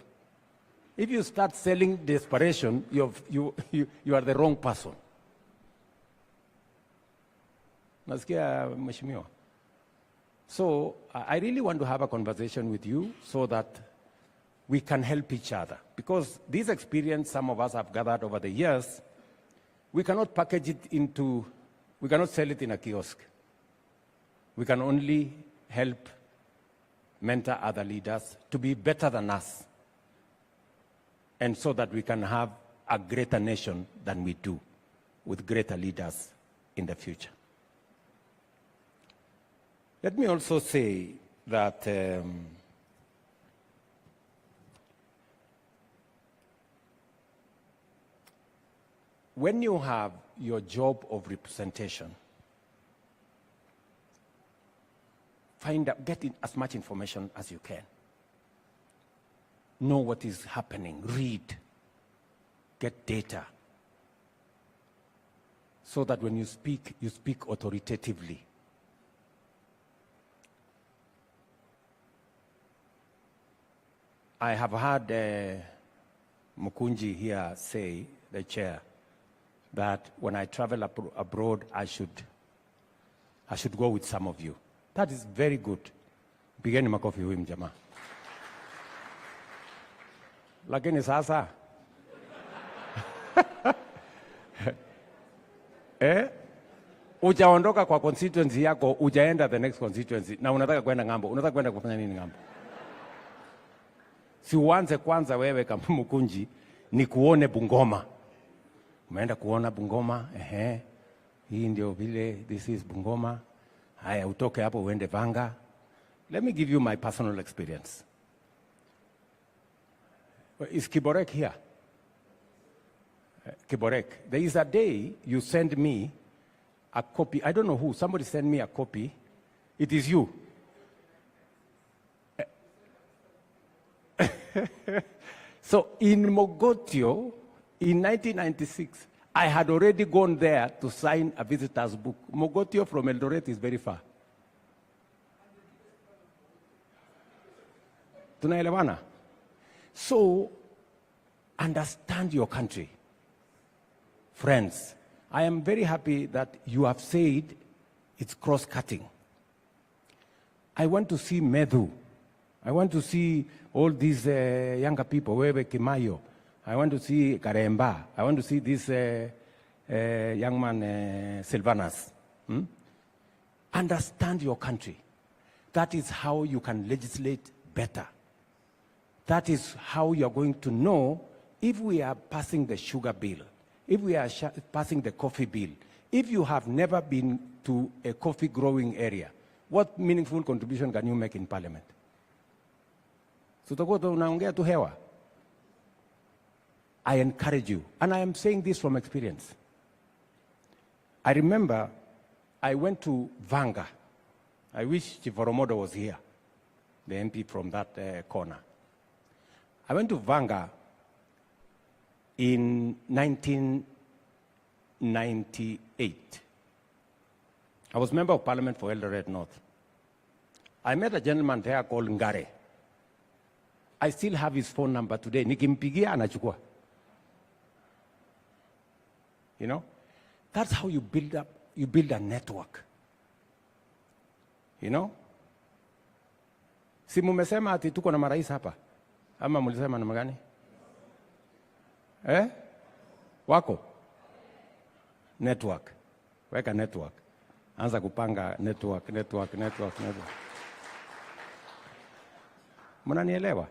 [SPEAKER 9] If you start selling desperation, you are the wrong person. Nasikia mheshimiwa. So I really want to have a conversation with you so that we can help each other. Because this experience some of us have gathered over the years, we cannot package it into, we cannot sell it in a kiosk. We can only help mentor other leaders to be better than us. And so that we can have a greater nation than we do, with greater leaders in the future. Let me also say that when you have your job of representation, find out, get in as much information as you can. Know what is happening, read, get data, so that when you speak authoritatively. I have heard Mukunji here say, the chair, that when I travel abroad, I should go with some of you. That is very good. Pigeni makofi huyu mjamaa. Lakini sasa ujaondoka kwa constituency yako, ujaenda the next constituency na unataka kwenda ngambo. Unataka kwenda kufanya nini ngambo? Si uanze kwanza wewe kama Mukunji ni kuone Bungoma. Umeenda kuona Bungoma, hii ndio vile, this is Bungoma. Haya, utoke hapo uende Vanga. Let me give you my personal experience. Is Kiborek here? Kiborek, there is a day you send me a copy. I don't know who. Somebody sent me a copy. It is you. So in Mogotio, in 1996, I had already gone there to sign a visitor's book. Mogotio from Eldoret is very far. Tunaelewana? So, understand your country. Friends, I am very happy that you have said it's cross-cutting. I want to see Medhu. I want to see all these younger people, Wewe Kimayo. I want to see Karemba. I want to see this young man, Silvanas. Understand your country. That is how you can legislate better. That is how you are going to know if we are passing the sugar bill, if we are passing the coffee bill, if you have never been to a coffee growing area, what meaningful contribution can you make in parliament? So unaongea tu hewa. I encourage you, and I am saying this from experience. I remember I went to Vanga. I wish Chief Oromodo was here, the MP from that corner. I went to Vanga in 1998. I was member of parliament for Eldoret North. I met a gentleman there called Ngare. I still have his phone number today. Nikimpigia anachukua. You know? That's how you build a network. You know? Si mumesema ati tuko na marais hapa? Ama mulisema namna gani? Wako? Network. Weka network. Anza kupanga network. Mnanielewa?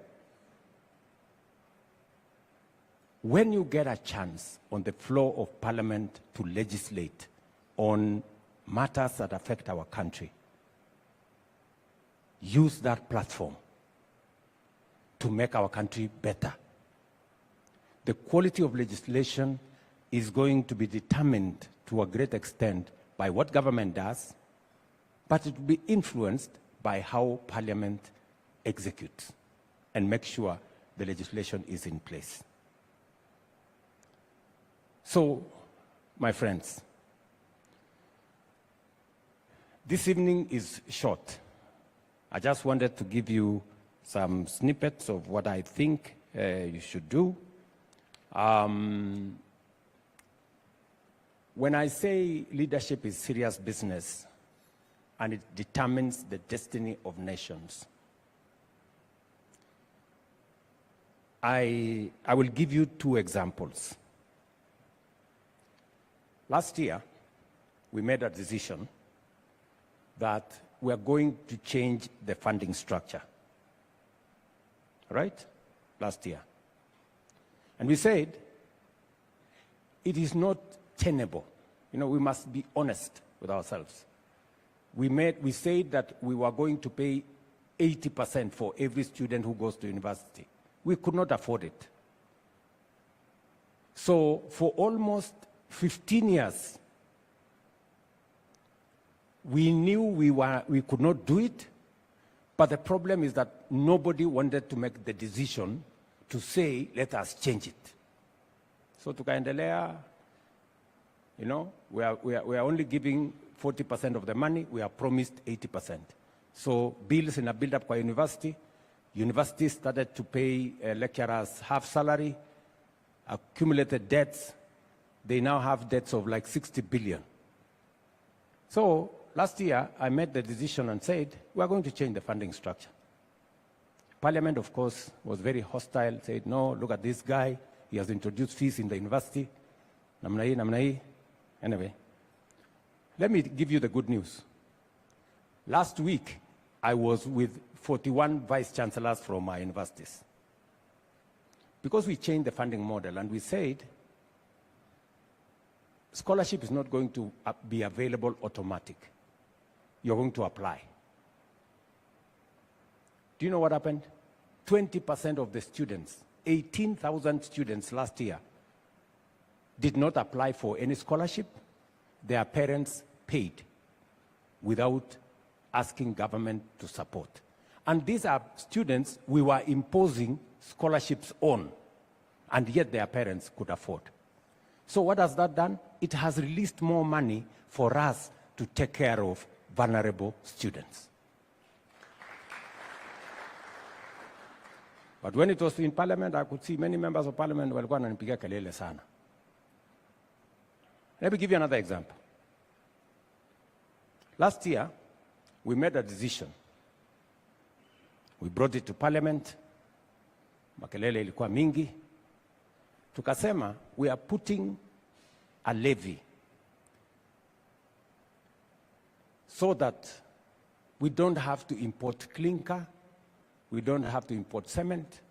[SPEAKER 9] When you get a chance on the floor of parliament to legislate on matters that affect our country, use that platform to make our country better. The quality of legislation is going to be determined to a great extent by what government does, but it will be influenced by how parliament executes and make sure the legislation is in place. So, my friends, this evening is short. I just wanted to give you some snippets of what I think you should do. When I say leadership is serious business and it determines the destiny of nations, I will give you two examples. Last year, we made a decision that we are going to change the funding structure. Right? Last year. And we said, it is not tenable. You know, we must be honest with ourselves. We said that we were going to pay 80% for every student who goes to university. We could not afford it. So for almost 15 years, we knew we could not do it, but the problem is that nobody wanted to make the decision to say, let us change it. So tukaendelea, You know, we are only giving 40% of the money. We are promised 80%. So bills in a build-up kwa universities started to pay lecturers half salary, accumulated debts. They now have debts of like 60 billion. So last year, I made the decision and said, we are going to change the funding structure. Parliament, of course, was very hostile, said, no, look at this guy. He has introduced fees in the university. Namnai. Anyway, let me give you the good news. Last week, I was with 41 vice-chancellors from our universities. Because we changed the funding model and we said, scholarship is not going to be available automatic. You're going to apply. Do you know what happened? 20% of the students, 18,000 students last year, did not apply for any scholarship. Their parents paid without asking government to support. And these are students we were imposing scholarships on, and yet their parents could afford. So what has that done? It has released more money for us to take care of vulnerable students. But when it was in Parliament, I could see many members of Parliament were going to piga kelele sana. Let me give you another example. Last year, we made a decision. We brought it to Parliament. Makelele ilikuwa mingi. Tukasema, we are putting a levy so that we don't have to import clinker, we don't have to import cement,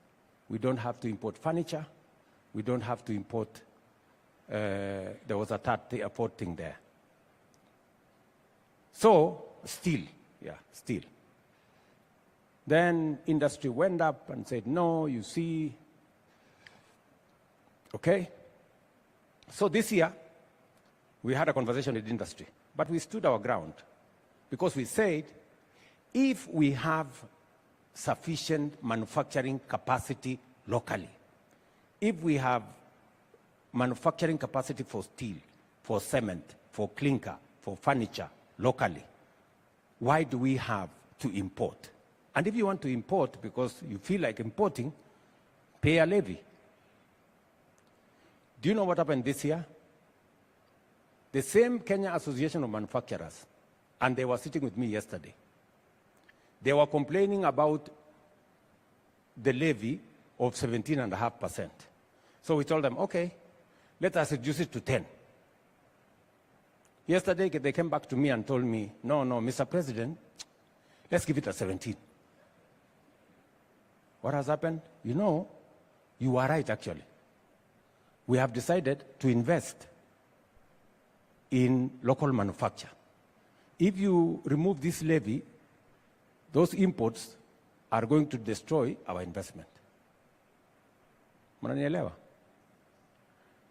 [SPEAKER 9] we don't have to import furniture, we don't have to import, there was a fourth thing there. So, steel. Then industry went up and said, no, you see. Okay? So this year, we had a conversation with industry, but we stood our ground because we said, if we have sufficient manufacturing capacity locally, if we have manufacturing capacity for steel, for cement, for clinker, for furniture locally, why do we have to import? And if you want to import because you feel like importing, pay a levy. Do you know what happened this year? The same Kenya Association of Manufacturers, and they were sitting with me yesterday, they were complaining about the levy of 17.5%. So we told them, okay, let us reduce it to 10. Yesterday, they came back to me and told me, no, Mr. President, let's give it a 17. What has happened? You know, you are right, actually. We have decided to invest in local manufacture. If you remove this levy, those imports are going to destroy our investment. Mnanielewa?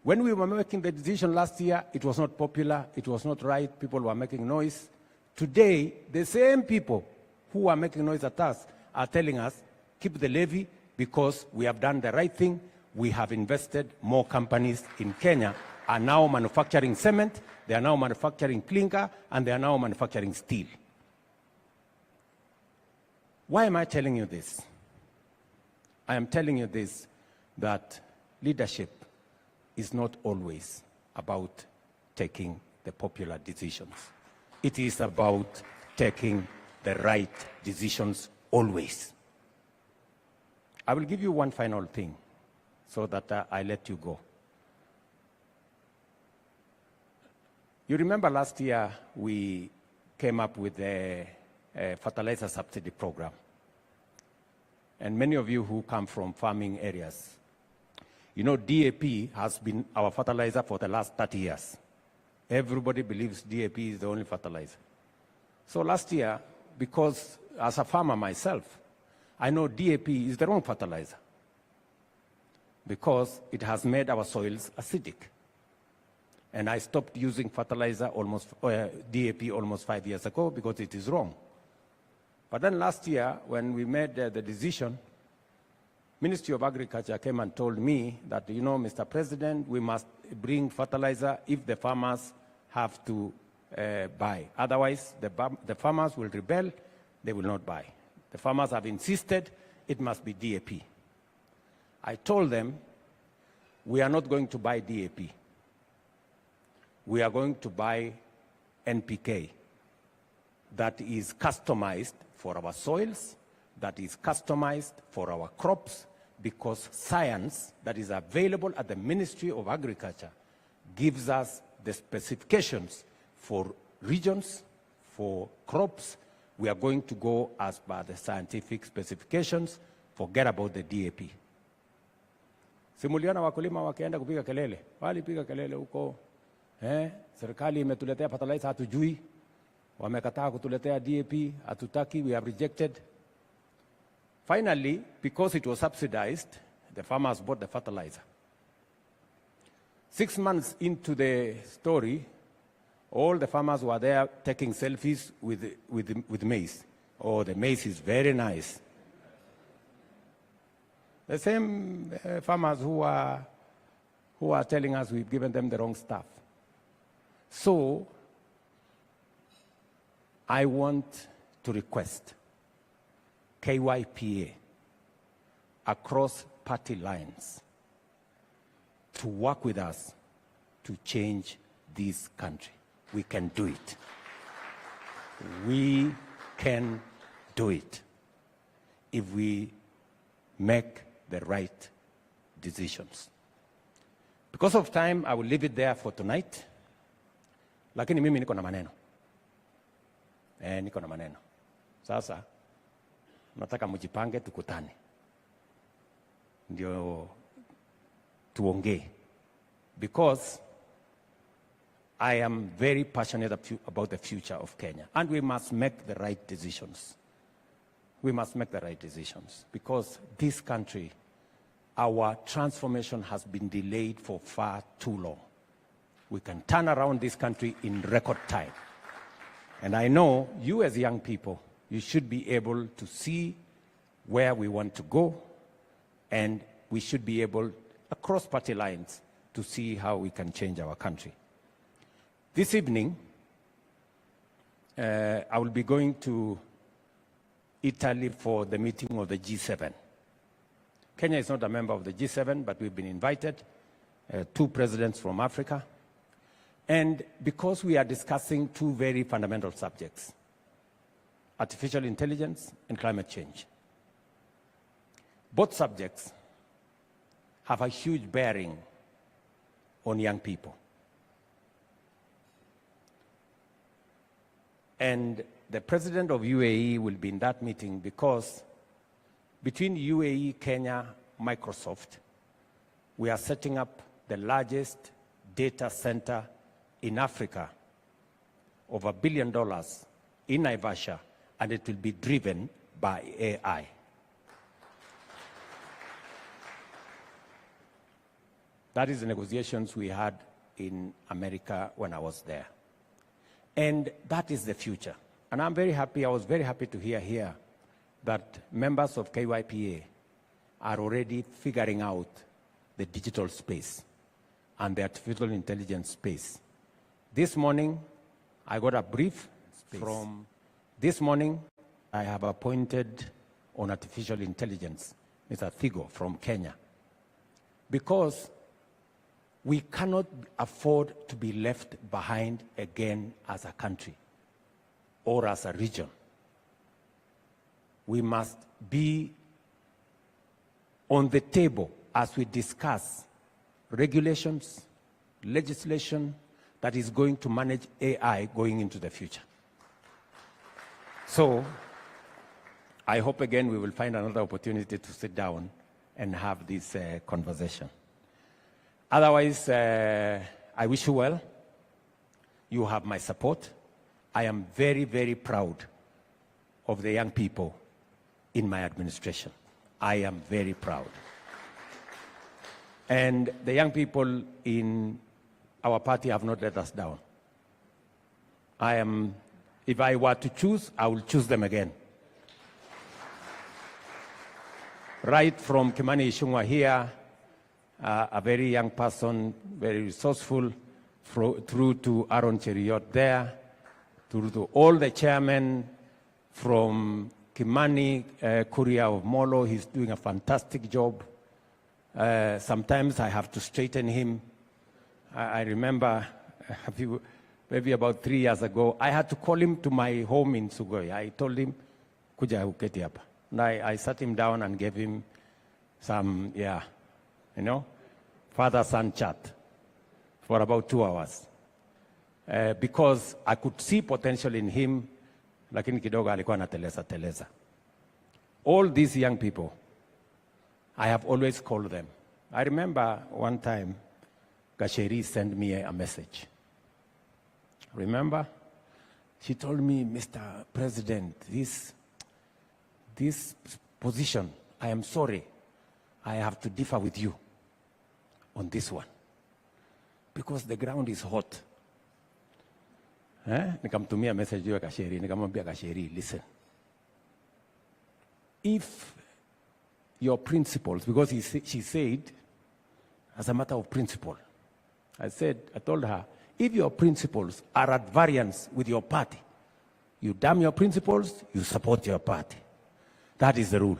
[SPEAKER 9] When we were making the decision last year, it was not popular, it was not right, people were making noise. Today, the same people who are making noise at us are telling us, keep the levy because we have done the right thing. We have invested. More companies in Kenya are now manufacturing cement, they are now manufacturing clinker, and they are now manufacturing steel. Why am I telling you this? I am telling you this, that leadership is not always about taking the popular decisions. It is about taking the right decisions always. I will give you one final thing so that I let you go. You remember last year we came up with a fertilizer subsidy program. And many of you who come from farming areas, you know DAP has been our fertilizer for the last 30 years. Everybody believes DAP is the only fertilizer. So last year, because as a farmer myself, I know DAP is the wrong fertilizer because it has made our soils acidic. And I stopped using fertilizer DAP almost 5 years ago because it is wrong. But then last year, when we made the decision, Ministry of Agriculture came and told me that, you know, Mr. President, we must bring fertilizer if the farmers have to buy. Otherwise, the farmers will rebel, they will not buy. The farmers have insisted it must be DAP. I told them, we are not going to buy DAP. We are going to buy NPK that is customized for our soils, that is customized for our crops, because science that is available at the Ministry of Agriculture gives us the specifications for regions, for crops. We are going to go as per the scientific specifications. Forget about the DAP. Simuliana wakulima wakienda kupiga kelele. Walipiga kelele huko. Serikali imetuletea fertilizer hatujui. Wamekataa kutuletea DAP, hatutaki, we have rejected. Finally, because it was subsidized, the farmers bought the fertilizer. 6 months into the story, all the farmers were there taking selfies with maize. Oh, the maize is very nice. The same farmers who are telling us we've given them the wrong stuff. So, I want to request KYPA across party lines to work with us to change this country. We can do it. We can do it if we make the right decisions. Because of time, I will leave it there for tonight. Lakini mimi niko na maneno. Niko na maneno. Sasa nataka mjipange tukutane. Ndio tuongee. Because I am very passionate about the future of Kenya, and we must make the right decisions. We must make the right decisions because this country, our transformation has been delayed for far too long. We can turn around this country in record time. And I know you as young people, you should be able to see where we want to go, and we should be able, across party lines, to see how we can change our country. This evening, I will be going to Italy for the meeting of the G7. Kenya is not a member of the G7, but we've been invited, 2 presidents from Africa. And because we are discussing 2 very fundamental subjects, artificial intelligence and climate change. Both subjects have a huge bearing on young people. And the president of UAE will be in that meeting because between UAE, Kenya, Microsoft, we are setting up the largest data center in Africa of $1 billion in Naivasha, and it will be driven by AI. That is the negotiations we had in America when I was there. And that is the future. And I'm very happy, I was very happy to hear here that members of KYPA are already figuring out the digital space and the artificial intelligence space. This morning, I got a brief from this morning. I have appointed on artificial intelligence Mr. Thigo from Kenya, because we cannot afford to be left behind again as a country or as a region. We must be on the table as we discuss regulations, legislation that is going to manage AI going into the future. So I hope again we will find another opportunity to sit down and have this conversation. Otherwise, I wish you well. You have my support. I am very, very proud of the young people in my administration. I am very proud. And the young people in our party have not let us down. If I were to choose, I will choose them again. right from Kimani Ichung'wah here, a very young person, very resourceful, through to Aaron Cheriot there, through to all the chairmen from Kimani, Kuria of Molo. He's doing a fantastic job. Sometimes I have to straighten him. I remember maybe about 3 years ago, I had to call him to my home in Sugoi. I told him, kuja uketi hapa. And I sat him down and gave him some, father-son chat for about 2 hours. Because I could see potential in him, lakini kidogo alikuwa anateleza. All these young people, I have always called them. I remember one time, Gachagua sent me a message. Remember? She told me, Mr. President, this position, I am sorry, I have to differ with you on this one. Because the ground is hot. Nikamtumia message ya Gachagua, nikamwambia Gachagua, listen. If your principles, because she said, as a matter of principle, I told her, if your principles are at variance with your party, you damn your principles, you support your party. That is the rule.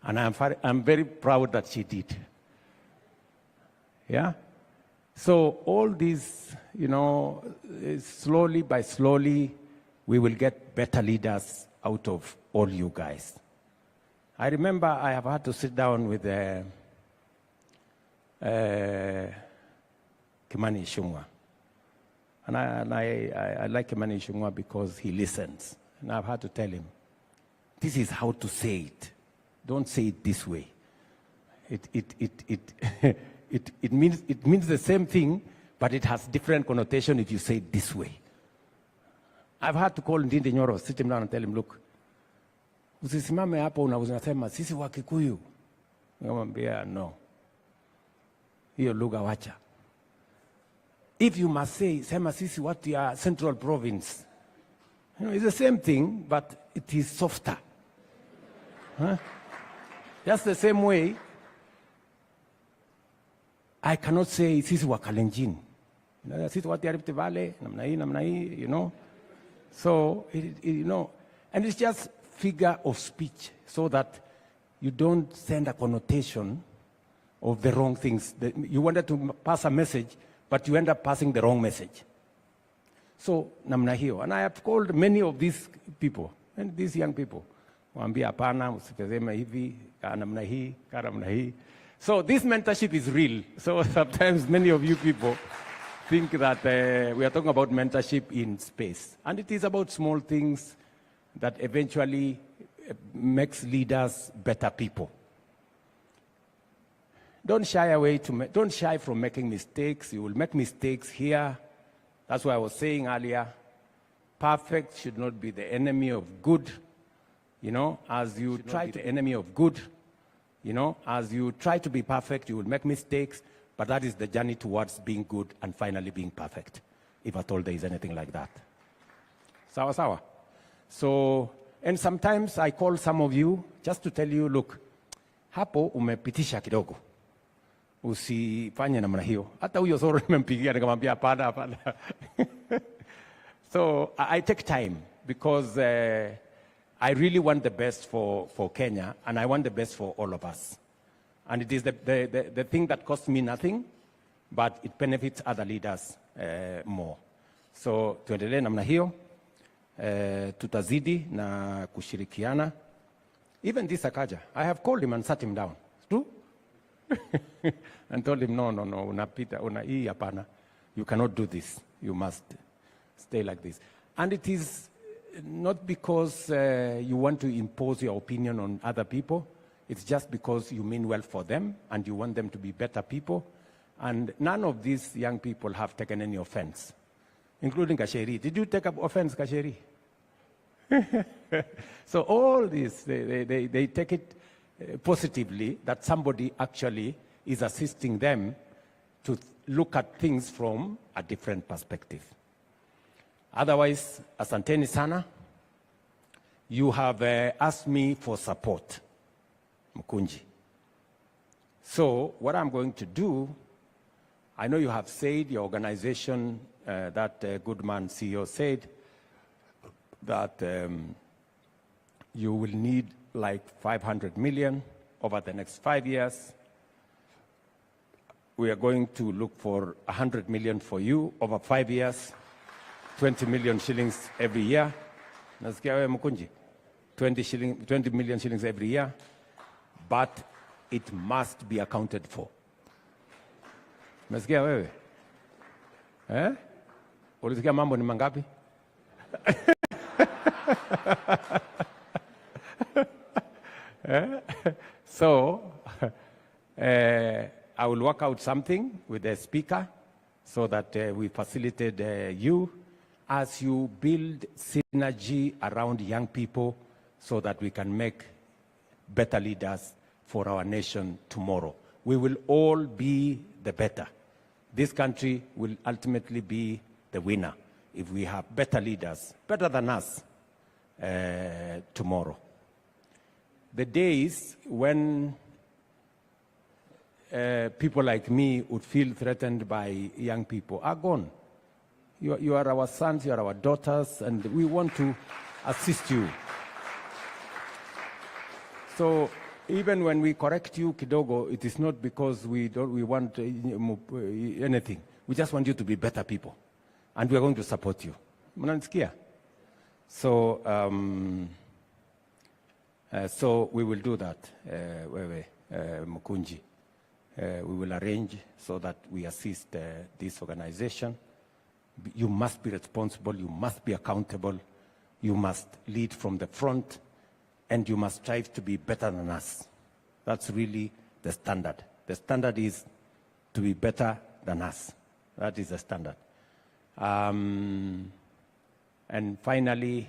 [SPEAKER 9] And I'm very proud that she did. Yeah? So all these, slowly by slowly, we will get better leaders out of all you guys. I remember I have had to sit down with Kimani Ichung'wah. And I like Kimani Ichung'wah because he listens. And I've had to tell him, this is how to say it. Don't say it this way. It means the same thing, but it has different connotation if you say it this way. I've had to call Ndindi Nyoro, sit him down and tell him, look, usisimame hapo unasema sisi wa Kikuyu. Nikamwambia no. Hiyo lugha wacha. If you must say, sema sisi watu ya Central Province. It's the same thing, but it is softer. Just the same way, I cannot say sisi wa Kalenjin. Sisi watu ya Rift Valley, namna hii, So, and it's just figure of speech so that you don't send a connotation of the wrong things. You wanted to pass a message, but you end up passing the wrong message. So, namna hiyo. And I have called many of these people, and these young people. Waambia hapana, usifezeme hivi, kaa namna hii. So this mentorship is real. So sometimes many of you people think that we are talking about mentorship in space. And it is about small things that eventually makes leaders better people. Don't shy from making mistakes. You will make mistakes here. That's why I was saying earlier, perfect should not be the enemy of good. As you try to be the enemy of good, as you try to be perfect, you will make mistakes, but that is the journey towards being good and finally being perfect, if at all there is anything like that. Sawa sawa. So, and sometimes I call some of you just to tell you, look, hapo umepitisha kidogo. Usifanye namna hiyo. Hata huyo soro nimempigia nikamwambia hapana. So, I take time because I really want the best for Kenya, and I want the best for all of us. And it is the thing that costs me nothing, but it benefits other leaders more. So tuendelee namna hiyo, tutazidi na kushirikiana. Even this Akaja, I have called him and sat him down. True? And told him, no, unapita, hii hapana. You cannot do this. You must stay like this. And it is not because you want to impose your opinion on other people. It's just because you mean well for them and you want them to be better people. And none of these young people have taken any offense, including Gachagua. Did you take up offense, Gachagua? So all this, they take it positively that somebody actually is assisting them to look at things from a different perspective. Otherwise, asanteni sana. You have asked me for support. Mkunji. So what I'm going to do, I know you have said, your organization, that good man CEO said, that you will need like 500 million over the next 5 years. We are going to look for 100 million for you over 5 years, 20 million shillings every year. Nasikia wewe Mkunji? 20 million shillings every year, but it must be accounted for. Nasikia wewe? Eh? Ulisikia mambo ni mangapi? So, I will work out something with the speaker so that we facilitate you as you build synergy around young people so that we can make better leaders for our nation tomorrow. We will all be the better. This country will ultimately be the winner if we have better leaders, better than us, tomorrow. The days when people like me would feel threatened by young people are gone. You are our sons, you are our daughters, and we want to assist you. So even when we correct you kidogo, it is not because we want anything. We just want you to be better people, and we are going to support you. Mnanisikia? So so we will do that, Mkunji. We will arrange so that we assist this organization. You must be responsible, you must be accountable, you must lead from the front, and you must strive to be better than us. That's really the standard. The standard is to be better than us. That is the standard. And finally,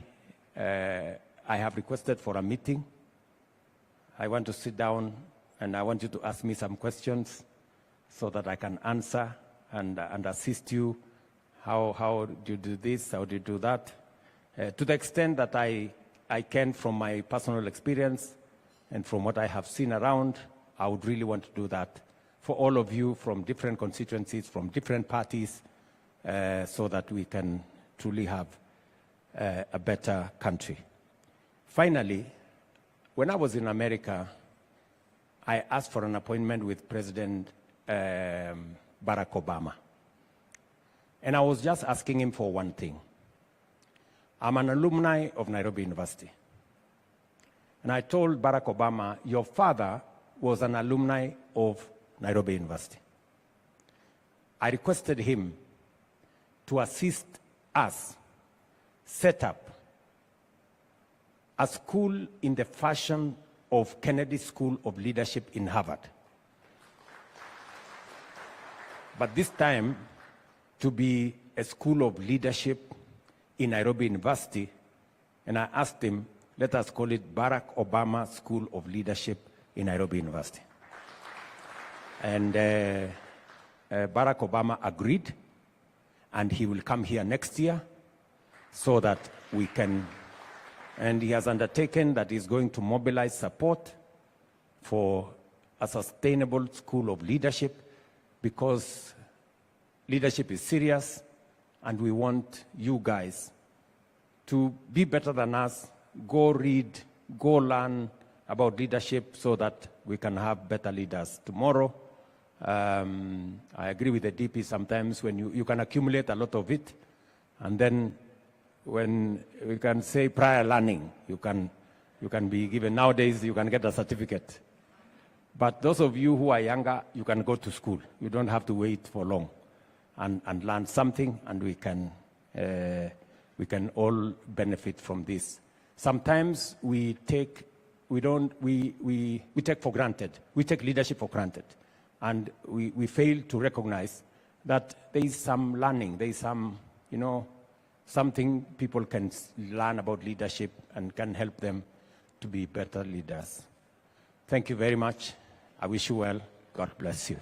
[SPEAKER 9] I have requested for a meeting. I want to sit down and I want you to ask me some questions so that I can answer and assist you. How do you do this? How do you do that? To the extent that I can from my personal experience and from what I have seen around, I would really want to do that for all of you from different constituencies, from different parties, so that we can truly have a better country. Finally, when I was in America, I asked for an appointment with President Barack Obama. And I was just asking him for one thing. I'm an alumni of Nairobi University. And I told Barack Obama, your father was an alumni of Nairobi University. I requested him to assist us set up a school in the fashion of Kennedy School of Leadership in Harvard. But this time, to be a school of leadership in Nairobi University, and I asked him, let us call it Barack Obama School of Leadership in Nairobi University. And Barack Obama agreed, and he will come here next year so that we can, and he has undertaken that he's going to mobilize support for a sustainable school of leadership, because leadership is serious, and we want you guys to be better than us, go read, go learn about leadership so that we can have better leaders tomorrow. I agree with the DP sometimes when you can accumulate a lot of it, and then when we can say prior learning, you can be given, nowadays you can get a certificate. But those of you who are younger, you can go to school. You don't have to wait for long and learn something, and we can all benefit from this. Sometimes we take for granted. We take leadership for granted. And we fail to recognize that there is some learning, there is some, something people can learn about leadership and can help them to be better leaders. Thank you very much. I wish you well. God bless you.